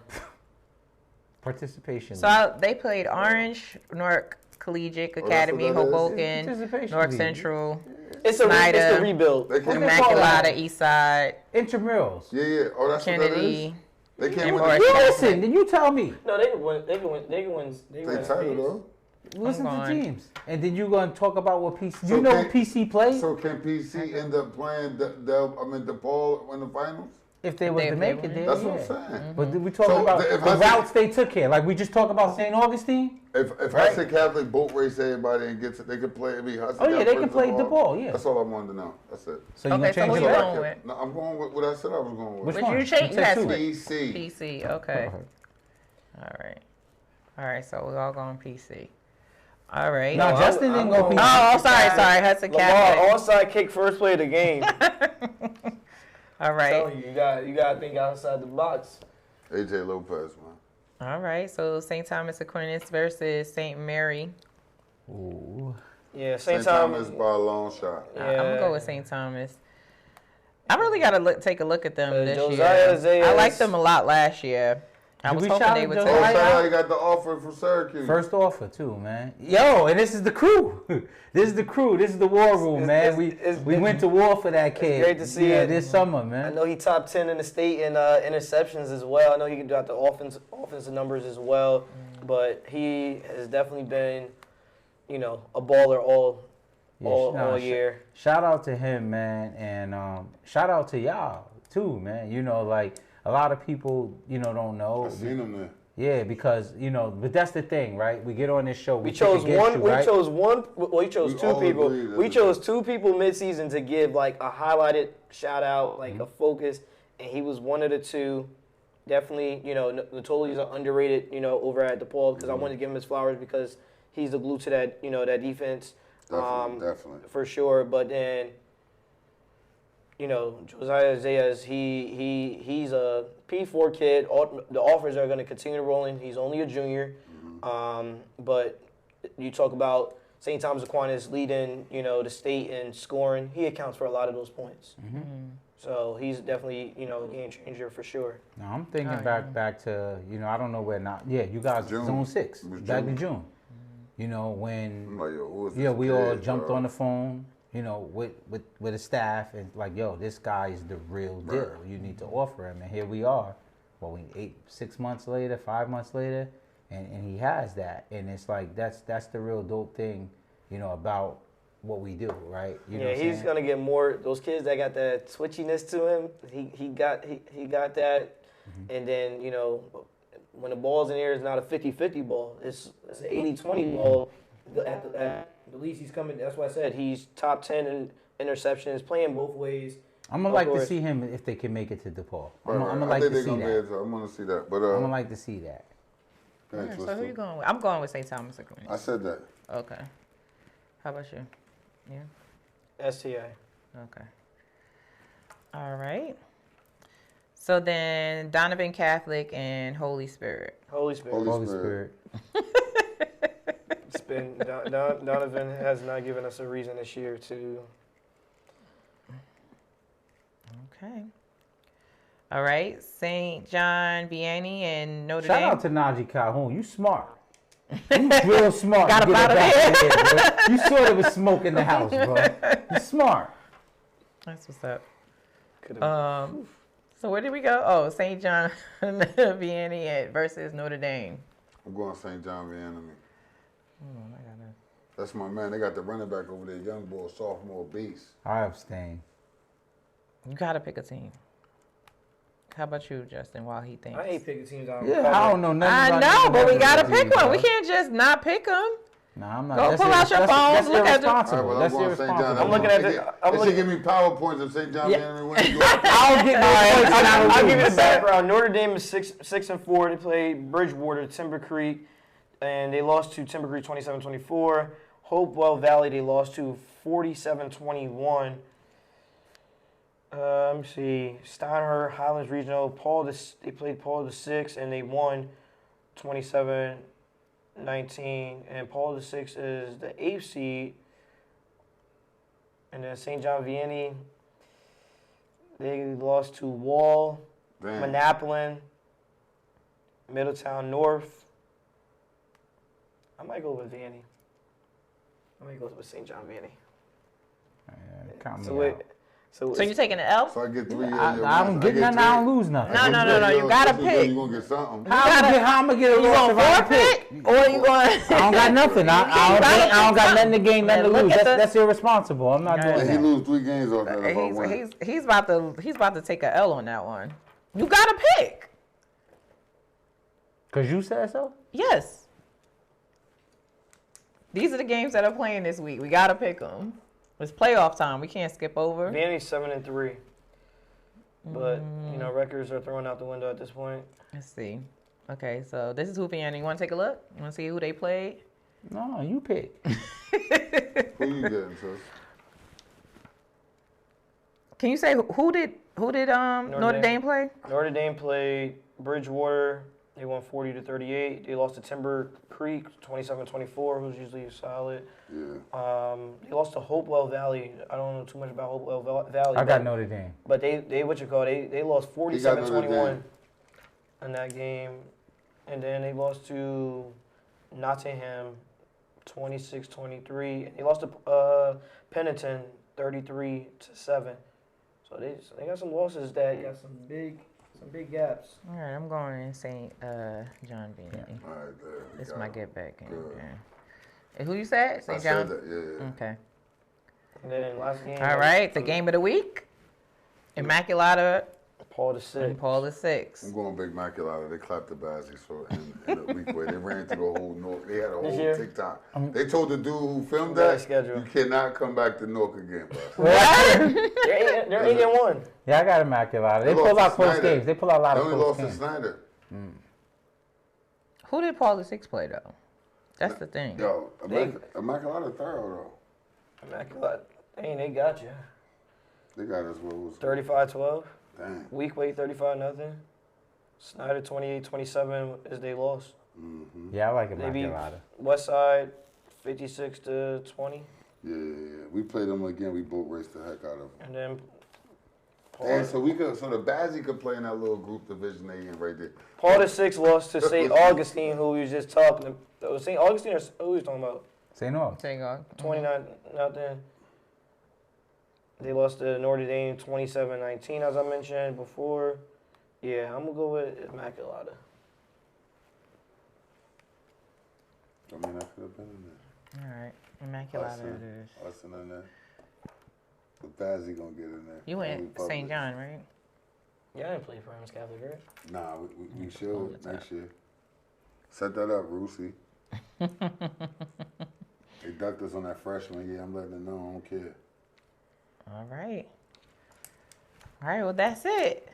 Participation. So they played Orange, Newark Collegiate Academy, what that is? Hoboken, Participation Newark league. Central, it's Snyder. the rebuild. They can't Immaculata, Eastside, Intramurals. Yeah. Oh, that's what that is. Kennedy. They can't and win. Morris You Catholic. listen, then you tell me. No, they can win. They can win. They title though. Listen to going. teams. And then you're going to talk about what PC... So you know can- what PC plays? So can PC end up playing DePaul in the finals? If they was They- to they make win. it, then That's yeah. what I'm saying. But we talking So about if the I say- routes they took here. Like we just talked about St. Augustine. If Right. Hudson Catholic boat race everybody and gets it, they could play. Hudson Oh, yeah, they Catholic can play DePaul, yeah. That's all I wanted to know. That's it. So you Okay, gonna so change who it you up? going with? No, I'm going with what I said I was going with. Which But one? you changed You said that two. switch. PC. PC, okay. All right, so we're all going PC. All right. No, Justin didn't go PC. Oh, sorry, Hudson Lamar Catholic. onside kick first play of the game. All right. Telling you gotta think outside the box. AJ Lopez, man. All right, so St. Thomas Aquinas versus St. Mary. Ooh. Yeah, St. St. Thomas by a long shot. Yeah. I'm gonna go with St. Thomas. I really gotta take a look at them this Josiah year. Zayas- I liked them a lot last year. I Did was we hoping shout they out would Josiah? take. Oh, shout out, you got the offer from Syracuse. First offer too, man. Yo, and this is the crew. This is the crew. This is the war room, man. We went to war for that kid. great to see yeah, it. this summer, I man. know he top 10 in the state in interceptions as well. I know he can do out the offensive numbers as well, but he has definitely been, a baller all year. Shout out to him, man, and shout out to y'all too, man. Like a lot of people, don't know. I seen him there. Yeah, because but that's the thing, right? We get on this show. We pick chose against one. you, We right? chose one. Well, we chose We two all people. agreed that We it chose was- 2 people mid-season to give like a highlighted shout out, like a focus, and he was one of the 2. Definitely, Natoli's an underrated, over at DePaul because I wanted to give him his flowers because he's the glue to that, that defense. Definitely. For sure. But then, Josiah Zayas, he's a P4 kid. The offers are going to continue to roll in. He's only a junior. But you talk about St. Thomas Aquinas leading, the state in scoring. He accounts for a lot of those points. So he's definitely, a game changer for sure. No, I'm thinking back to, I don't know where now. Yeah, you guys, June. Zone 6, It was back June. to June. When I'm like, yo, who is yeah, this we kid, all jumped bro? on the phone, with the staff and like, yo, this guy is the real deal. You need to offer him, and here we are. 6 months later, 5 months later, and he has that, and it's like that's the real dope thing, about what we do, right? You know what I'm he's saying? gonna get more. Those kids that got that switchiness to him, he got that, and then when the ball's in the air, it's not a 50-50 ball. It's an 80-20 ball. At the least he's coming. That's why I said he's top 10 in interceptions, playing both ways. I'm gonna like to see him if they can make it to DePaul. I'm gonna like to see that. I'm gonna see that. But I'm gonna like to see that. So who you going with? I'm going with St. Thomas Aquinas. I said that. Okay. How about you? Yeah. STI. Okay. All right. So then Donovan Catholic and Holy Spirit. Holy Spirit. Holy Spirit. It's been Donovan has not given us a reason this year to. Okay. All right. St. John Vianney and Notre Shout Dame. out to Najee Calhoun. You smart. You real smart. Got to him get out of back in there, bro. You saw there was smoke in the house, bro. You smart. That's what's up. Could've- So where did we go? Oh, St. John Vianney versus Notre Dame. I'm going St. John Vianney. That's my man. They got the running back over there, young boy, sophomore beast. I abstain. You gotta pick a team. How about you, Justin? While he thinks. I ain't picking teams out. Yeah, I don't know nothing I about know, none but of we those gotta teams, pick one. bro. We can't just not pick them. Nah, I'm not. Go That's pull out your that's phones, look at the- irresponsible. All right, well, That's I'm going St. John. irresponsible. I'm looking at the- I'm They looking- should give me PowerPoints of St. John Vianney winning. I'll get my points and I'll give you the lose. background. Notre Dame is 6-4. They play Bridgewater, Timber Creek. and they lost to Timber Creek 27-24. Hopewell Valley, they lost to 47-21. Let me see. Steinhardt, Highlands Regional, they played Paul VI, and they won 27-19. And Paul VI is the 8th seed. And then St. John Vianney, they lost to Wall, Monapolin, Middletown North. I might go with Vianney. I might go with St. John Vianney. So you're taking the L? So I get 3. I don't get nothing. I don't lose nothing. No. You gotta pick. You gonna get something. How I'm gonna get a loss if I pick? Or you going? I don't got nothing. I don't got nothing to gain, nothing to lose. That's irresponsible. I'm not doing that. He lose 3 games off that if I win. He's about to take a L on that one. You gotta pick. Cause you said so? Yes. These are the games that are playing this week. We gotta pick them. It's playoff time. We can't skip over. Vianney's 7-3, but records are thrown out the window at this point. Let's see. Okay, so this is who Vianney. You want to take a look? You want to see who they played? No, you pick. Who you getting, sis? Can you say who did Notre Dame play? Notre Dame played Bridgewater. They won 40-38. They lost to Timber Creek 27-24, who's usually solid. Yeah. They lost to Hopewell Valley. I don't know too much about Hopewell Valley. I got Notre Dame. But they lost 47-21 in that game. And then they lost to Nottingham 26-23. They lost to Pennington 33-7. So they got some losses that got some big gaps. All right, I'm going in St. John Vianney. All right, there. This is my get back game. And who you said? St. John? Said that, yeah. Okay. And then last game. All right, the game of the week. Immaculata. Paul VI. And Paul VI. I'm going Big Immaculata. They clapped the Bazzies for in a week where they ran through the whole North. They had a whole TikTok. They told the dude who filmed that, you cannot come back to North again, bro. They're 8-1. Yeah, I got Immaculata. They pull out close games. They pull out a lot of close games. They only lost to Snyder. Who did Paul VI play, though? That's the thing. Yo, Immaculata thorough, though. Immaculata. They got you. They got us what was 35-12. Dang. Weak weight 35-0. Snyder 28-27 is they lost. Mm-hmm. Yeah, I like They beat Immaculata. Westside 56-20. Yeah. We played them again. We both raced the heck out of them. And then So the Bazzi could play in that little group division they in right there. Paul VI lost to St. Augustine, who we was just talking. Was St. Augustine or who we was talking about? St. Aug. 29-0. They lost to Notre Dame 27-19, as I mentioned before. Yeah, I'm going to go with Immaculata. I mean, I could have been in there. All right. Immaculata it is. Austin in there. The Bazzi going to get in there. You went St. John, right? Yeah, I didn't play for Rams Catholic, right? Nah, we should next year. Set that up, Rusi. They ducked us on that freshman year. I'm letting them know. I don't care. All right. Well, that's it.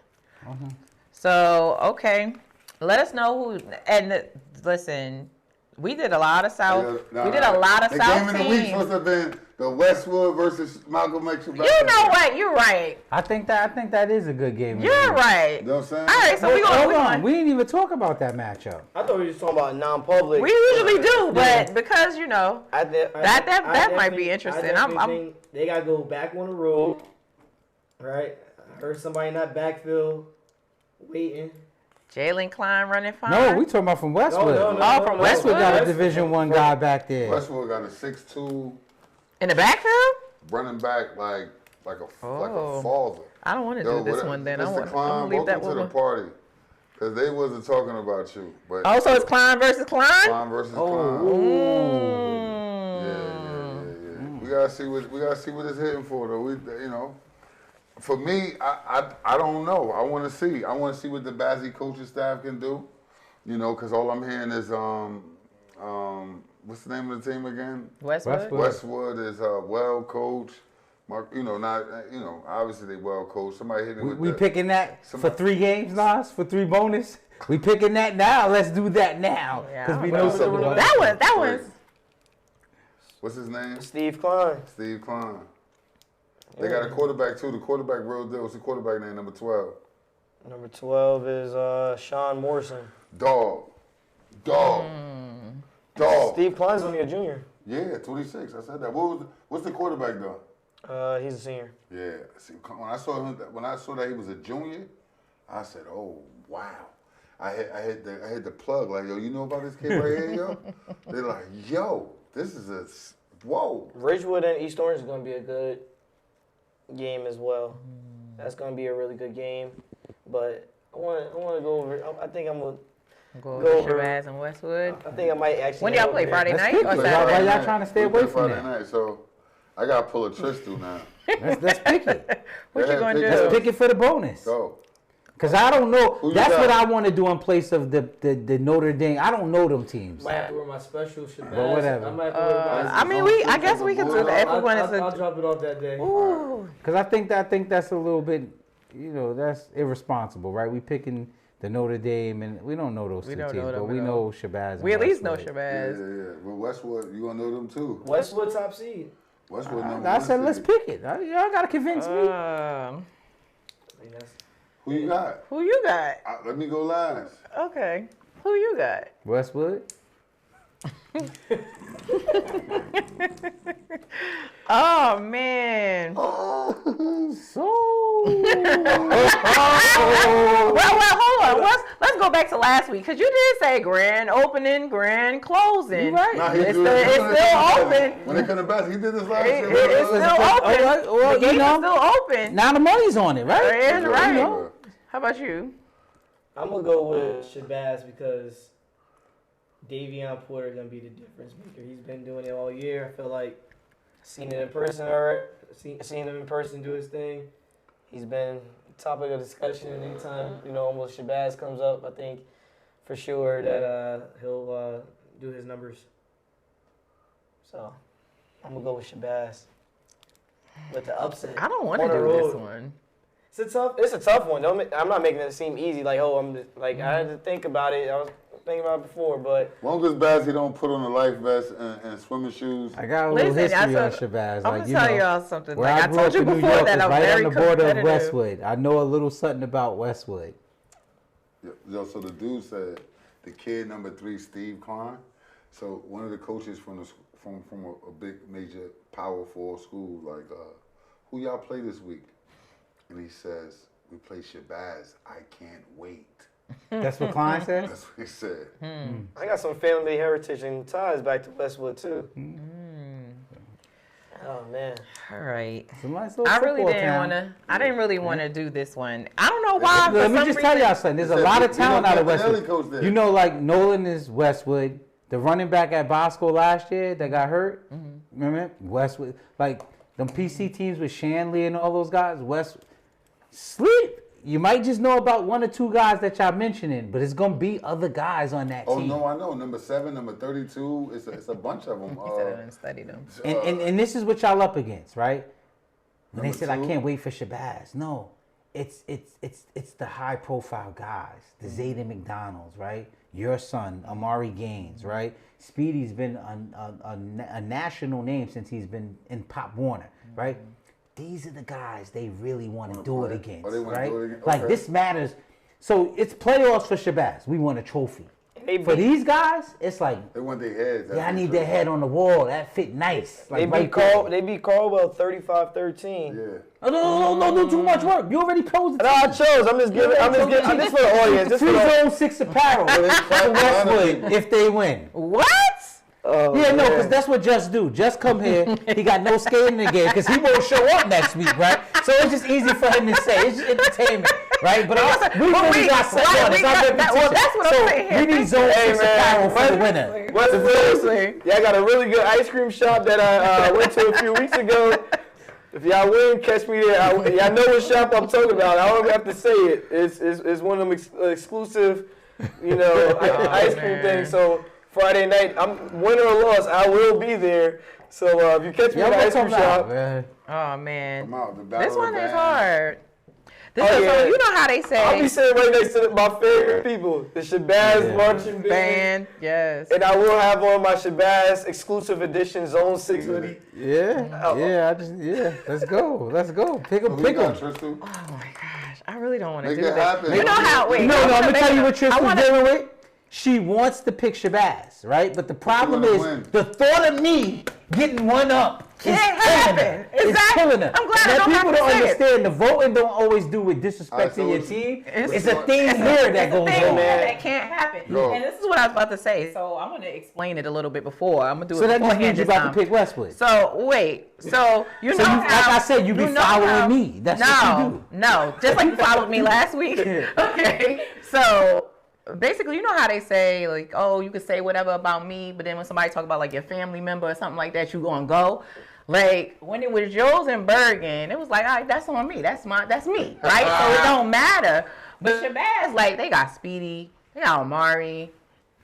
So, okay. Let us know who, and listen, we did a lot of South. We did a lot of South teams. The game of the week supposed to have been the Westwood versus Malcolm X. You know what? You're right. I think that is a good game. You're right. You know what I'm saying? All right, so we going. We didn't even talk about that matchup. I thought we were just talking about non-public. We usually do, but because that might be interesting. They gotta go back on the road, right? I heard somebody in that backfield waiting. Jalen Klein running fine. No, we talking about from Westwood. No, from Westwood. Got a Division I guy back there. Westwood got a 6'2". In the backfield? Running back like a father. I don't want to do this one then. I want to leave that one. Welcome to the party. Because they wasn't talking about you. But so it's Klein versus Klein? Klein versus Klein. Yeah. We gotta see what it's hitting for though. For me, I don't know. I want to see. I want to see what the Bazzi coaching staff can do. Because all I'm hearing is what's the name of the team again? Westwood. Westwood is well coached. Obviously they well coached. Somebody hit me with we picking that for 3 games, Nas, for 3 bonus. We picking that now. Let's do that now. Because we know something about that was. What's his name? Steve Klein. Steve Klein. They got a quarterback too. The quarterback real deal. What's the quarterback name? Number 12. Number 12 is Sean Morrison. Dog. Steve Klein's only a junior. Yeah, 26. I said that. What's the quarterback though? He's a senior. Yeah. See, when I saw that he was a junior, I said, "Oh wow." I hit the plug like, "Yo, you know about this kid right here, yo?" They're like, "Yo, this is whoa." Ridgewood and East Orange is going to be a good game as well. That's going to be a really good game. But I want to go over. I think I'm going to go over Shabazz and Westwood. I think I might actually. When y'all play Friday night or Why Saturday? y'all trying to stay away from Friday that? night, so I got to pull a Tristan now. Let's pick it. What you gonna do? Let's pick it for the bonus. Go. Because I don't know. That's got? what I want to do in place of the Notre Dame. I don't know them teams. Might have to wear my special Shabazz. But whatever. I might have to wear my I mean, I guess we can do that if we wanted I'll to. drop it off that day. Ooh. Because I think that's a little bit, that's irresponsible, right? We picking the Notre Dame, and we don't know those two teams, but we know Shabazz. And We at least know Westwood. Shabazz. Yeah. But Westwood, you gonna know them too. Westwood top seed. Westwood number I one said, let's seed. pick it. Y'all got to convince me. Who you got? Who you got? Let me go last. Okay. Who you got? Westwood? Oh man. So. Well, hold on. Let's go back to last week because you did say grand opening, grand closing. You right. Nah, It's still open. When they come to best, he did this last year. It's still open. Well, The game is still open. Now the money's on it, right? It's right. You know. How about you? I'm going to go with Shabazz because Davion Porter is going to be the difference maker. He's been doing it all year. I feel like seen it in person already. Seen him in person do his thing. He's been topic of discussion anytime, almost Shabazz comes up. I think for sure that he'll do his numbers. So I'm going to go with Shabazz with the upset. I don't want to On the do road. this one. It's a tough one. I'm not making it seem easy. Like, I had to think about it. I was thinking about it before, but Long as bad he don't put on a life vest and swimming shoes. I got a little Listen, history on I'm Shabazz. gonna tell y'all something. Where Like I grew told up you in New before York that is I'm right very on the border of competitive. Westwood. I know a little something about Westwood. Yo, so the dude said the kid number 3, Steve Klein. So one of the coaches from a big major Power 4 school, like, who y'all play this week? And he says, we play Shabazz. I can't wait. That's what Klein said? That's what he said. I got some family heritage and ties back to Westwood too. Oh man. All right. It's a nice little I really football didn't town. want to. I didn't really want to do this one. I don't know why. for Let me some just tell reason- y'all something. There's a lot of talent out of Coach Westwood. there. You know, like Nolan is Westwood. The running back at Bosco last year that got hurt, remember? Westwood. Like, them PC teams with Shanley and all those guys, sleep. You might just know about 1 or 2 guys that y'all mentioning, but it's going to be other guys on that Oh, team. no, I know. Number 7, number 32. It's a bunch of them. He said I didn't study them. And this is what y'all up against, right? When they Number said, I 2? can't wait for Shabazz. No, it's the high-profile guys, the Zayden McDonald's, right? Your son, Amari Gaines, right? Speedy's been a national name since he's been in Pop Warner, right? These are the guys they really want to do it against, Oh, they wanna right? do it again? Like, Okay. this matters. So it's playoffs for Shabazz. We want a trophy. They For beat, these guys, it's like, They want their heads. yeah, I need their head on the wall. That fit nice. they Like, beat right Carl. there. They beat Caldwell 35-13. Yeah. Oh, don't do too much work. You already posed the No, I chose. I'm just giving. This for the audience. This for Free the. Zone 6ix apparel to Westwood if they win. What? Oh, Yeah, no, man. because that's what Just do. Just come here. He got no skin in the game because he won't show up next week, right? So it's just easy for him to say. It's just entertainment, right? But we really got something on. It's our repetition. well, that's what I'm So saying here. we need Zone 6 man. apparel for the winner. Westwood. Yeah, I got a really good ice cream shop that I went to a few weeks ago. If y'all win, catch me there. Y'all know what shop I'm talking about. I don't even have to say it. It's one of them exclusive, ice cream things. So Friday night, I'm win or loss, I will be there. So if you catch me at the ice cream shop, man. Oh man, Come out, the this battle one of is bands. hard. This is so you know how they say. I'll be sitting right next to my favorite people, the Shabazz marching band. Yes. And I will have on my Shabazz exclusive edition Zone6ix hoodie. Let's go. Pick So them. Tristan? Oh my gosh, I really don't want to Make do it that. happen. You know how? Wait, No, I'm gonna tell you what Tristan's dealing with. She wants to pick Shabazz, right? But the problem is the thought of me getting one up can't happen. It's killing her. I'm glad I now, don't have people to don't say it. understand the voting don't always do with disrespecting your team. It's a thing here that goes on. That can't happen. Go. And this is what I was about to say. So I'm going to explain it a little bit before. I'm going to do So it that just beforehand means you this about time. to pick Westwood. So wait. So you know So how, like I said, you be following me. That's what you do. No, just like you followed me last week. Okay. So basically, you know how they say, like, oh, you can say whatever about me, but then when somebody talk about like your family member or something like that, you gonna go. Like when it was Jules and Bergen, it was like, all right, that's on me. That's me, right? So it don't matter. But Shabazz, like, they got Speedy, they got Omari,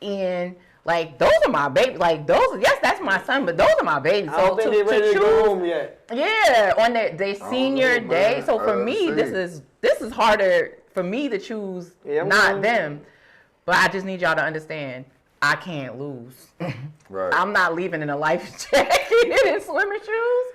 Ian. Like, those are my babies. Like, yes, that's my son, but those are my babies. I don't think they're ready to go home yet. Yeah, on their senior know, day. man. So for me, see. this is harder for me to choose not them. But I just need y'all to understand, I can't lose. Right. I'm not leaving in a life jacket and swimming shoes.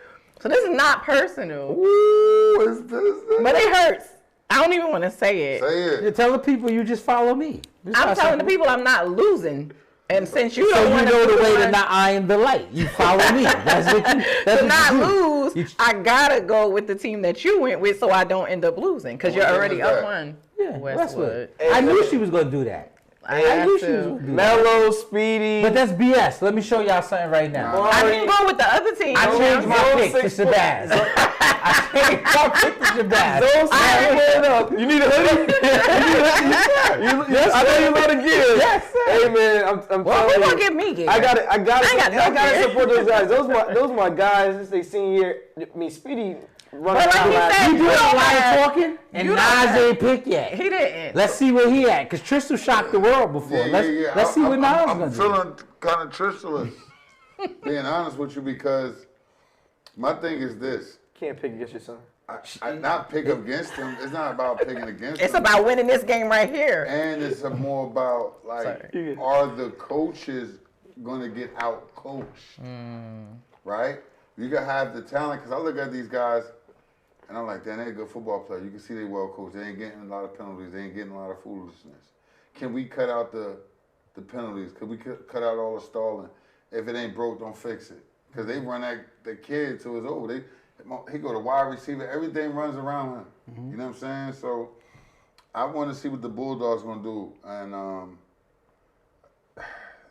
So this is not personal. Ooh, what's this? But it hurts. I don't even want to say it. Say it. You tell the people you just follow me. I'm telling the people I'm not losing. And since you So don't you want know to the way to not iron the light. You follow me. That's what you. That's to what not you do. lose, I gotta go with the team that you went with, so I don't end up losing. Because you're What team already is up that? one. Yeah, Westwood. I knew she was gonna do that. I knew she was gonna do that. Mellow, Speedy. But that's BS. Let me show y'all something right now. I didn't go with the other team. I changed my pick to Zone6ix Shabazz. I changed my pick to Shabazz. You need a hoodie? I know you love to give. Yes, sir. Hey man, I'm Well, telling who you. gonna give me? I gotta ain't got no gear. support those guys. Those my guys. Since they senior year. I mean, Speedy running But like around he last said, You year. doing a lot of have- talking, and you don't Nas have- ain't picked yet. He didn't. Let's see where he at, because Tristan shocked the world before. Let's see what Nas I'm gonna do. feeling kind of Tristan. Being honest with you, because my thing is this. Can't pick against your son. I not pick against him. It's not about picking against It's him. about winning this game right here. And it's more about, like, Sorry. are the coaches going to get out coached? Right? You got to have the talent. Because I look at these guys, and I'm like, they're a good football player. You can see they well coached. They ain't getting a lot of penalties. They ain't getting a lot of foolishness. Can we cut out the penalties? Could we cut out all the stalling? If it ain't broke, don't fix it. Because they run the kid till it's over. He go to wide receiver. Everything runs around him. You know what I'm saying? So I want to see what the Bulldogs going to do. And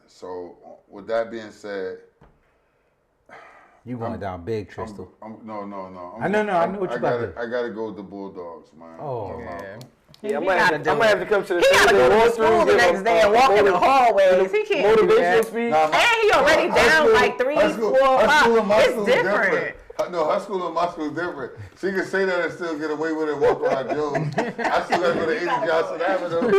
so with that being said, You going down big, Tristan. no. I know what you about to do. I got to go with the Bulldogs, man. Oh. Yeah, I might have to come to the He got to go to walk school through, the give next a- day and walk in the hallways. He can't do motivational that. speech. Nah, And he already down like 3, 4, 5. It's different. No, her school and my school is different. She can say that and still get away with it and walk around Joe. I still got to go to 80 Johnson Avenue.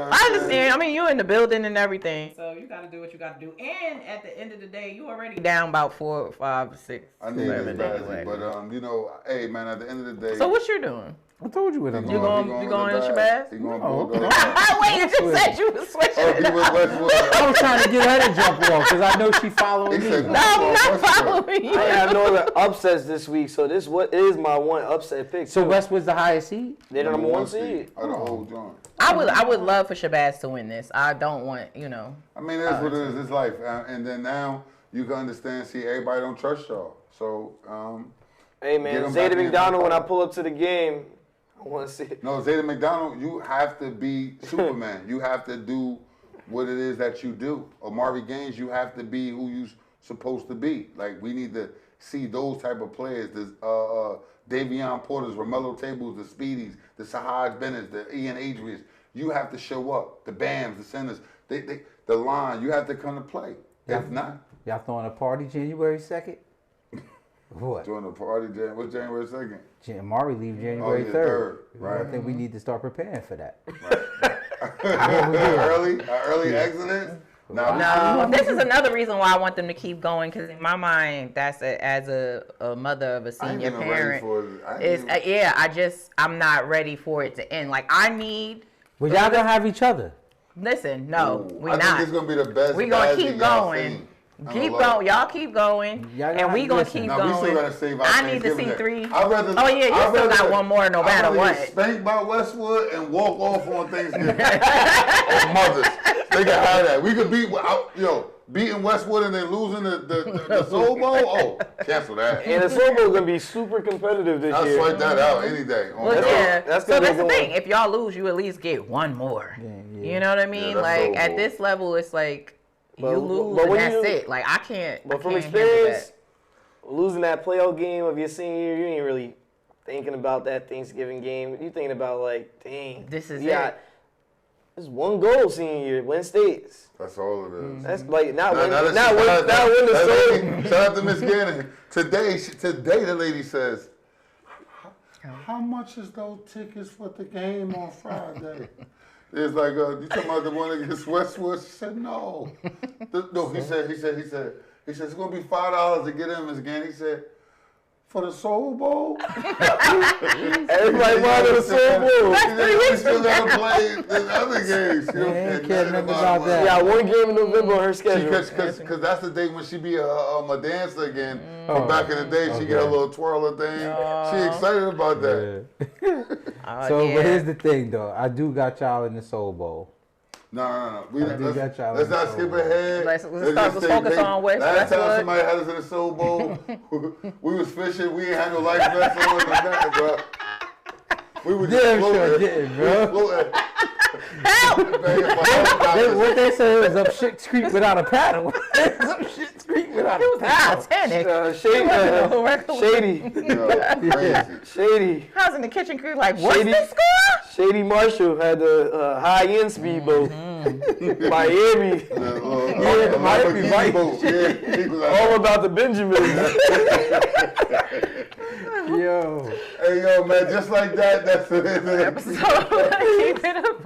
I understand. I mean, you're in the building and everything. So you got to do what you got to do. And at the end of the day, you already down about 4, 5, 6, I need this 7 badly, anyway. but you know, hey man, at the end of the day, So what you doing? I told you what I'm he doing. You going with in the Shabazz? He going No. Bulldogs. Wait, you just said you was switching Oh, he it was up. Westwood. I was trying to get her to jump off because I know she following He me. said, No, I'm not Westwood. following you. I have no other upsets this week, so this is my one upset pick. So too. Westwood's the highest seed? They're the number one seed. Of the whole joint. I would love for Shabazz to win this. I don't want, I mean, it's what it is. It's life. And then now you can understand, see, everybody don't trust y'all. So, Hey Get man, 'em Zeta back in. McDonald, when I pull up to the game, I want to see it. no, Zeta McDonald, you have to be Superman. You have to do what it is that you do. Omari Gaines, you have to be who you supposed to be. Like, we need to see those type of players. The Davion Porters, Romello Tables, the Speedies, the Sahaj Bennett's, the Ian Adrians. You have to show up. The Bams, the Centers, the line. You have to come to play. Yeah. If not, Y'all throwing a party January 2nd? What? during the party, what's January 2nd? Mari leave January yeah, 3rd. right. I think we need to start preparing for that. Early exodus? No, this is another reason why I want them to keep going, because in my mind, that's as a mother of a senior parent. I'm not ready for it to end. Like, I need. But y'all gonna have each other. Listen, no, we not. I think it's gonna be the best. We gonna keep going. Keep going, y'all keep going, and we gonna keep going. We still gotta save our I need to see 3. I'd rather, oh yeah, you still got one more, no matter what. Get spanked by Westwood and walk off on Thanksgiving. Mothers, they can have that. We could beat, beating Westwood and then losing the Soul Bowl. Oh, cancel that. And the Soul Bowl gonna be super competitive this year. I'll swipe that out any day. Well, yeah. That's the thing. If y'all lose, you at least get one more. Yeah. You know what I mean? Like at this level, it's like. You lose, and that's it. Like, I can't. But from experience, losing that playoff game of your senior year, you ain't really thinking about that Thanksgiving game. You thinking about, like, dang. This is it. There's one goal senior year, win states. That's all it is. That's like, not win the Soul. Shout out to Miss Gannon. Today, the lady says, how much is those tickets for the game on Friday? It's like, you talking about the one against Westwood? She said, no. No, he said, it's going to be $5 to get in, Miss Gannon. He said, for the Soul Bowl? Everybody wanted the Soul Bowl. We still got to play the other games. She don't care nothing about that. Yeah, one game in November on her schedule. Because that's the day when she be a dancer again. From back in the day, she get a little twirler thing. She excited about that. But here's the thing, though. I do got y'all in the Soul Bowl. No. Let's not skip ahead. Let's focus on Westwood. Last time somebody had us in the Soul Bowl, we was fishing. We ain't had no life vest on or nothing, bro. We were just floating, bro. Help! What they say is up shit creek without a paddle. Up shit creek without a paddle. Titanic. Shady. I was in the kitchen crew like, what's the score? Shady Marshall had the high-end speedboat. Miami. Miami boat. All about the Benjamins. Yo. Hey, man, just like that, that's the end of the episode. Keep it up.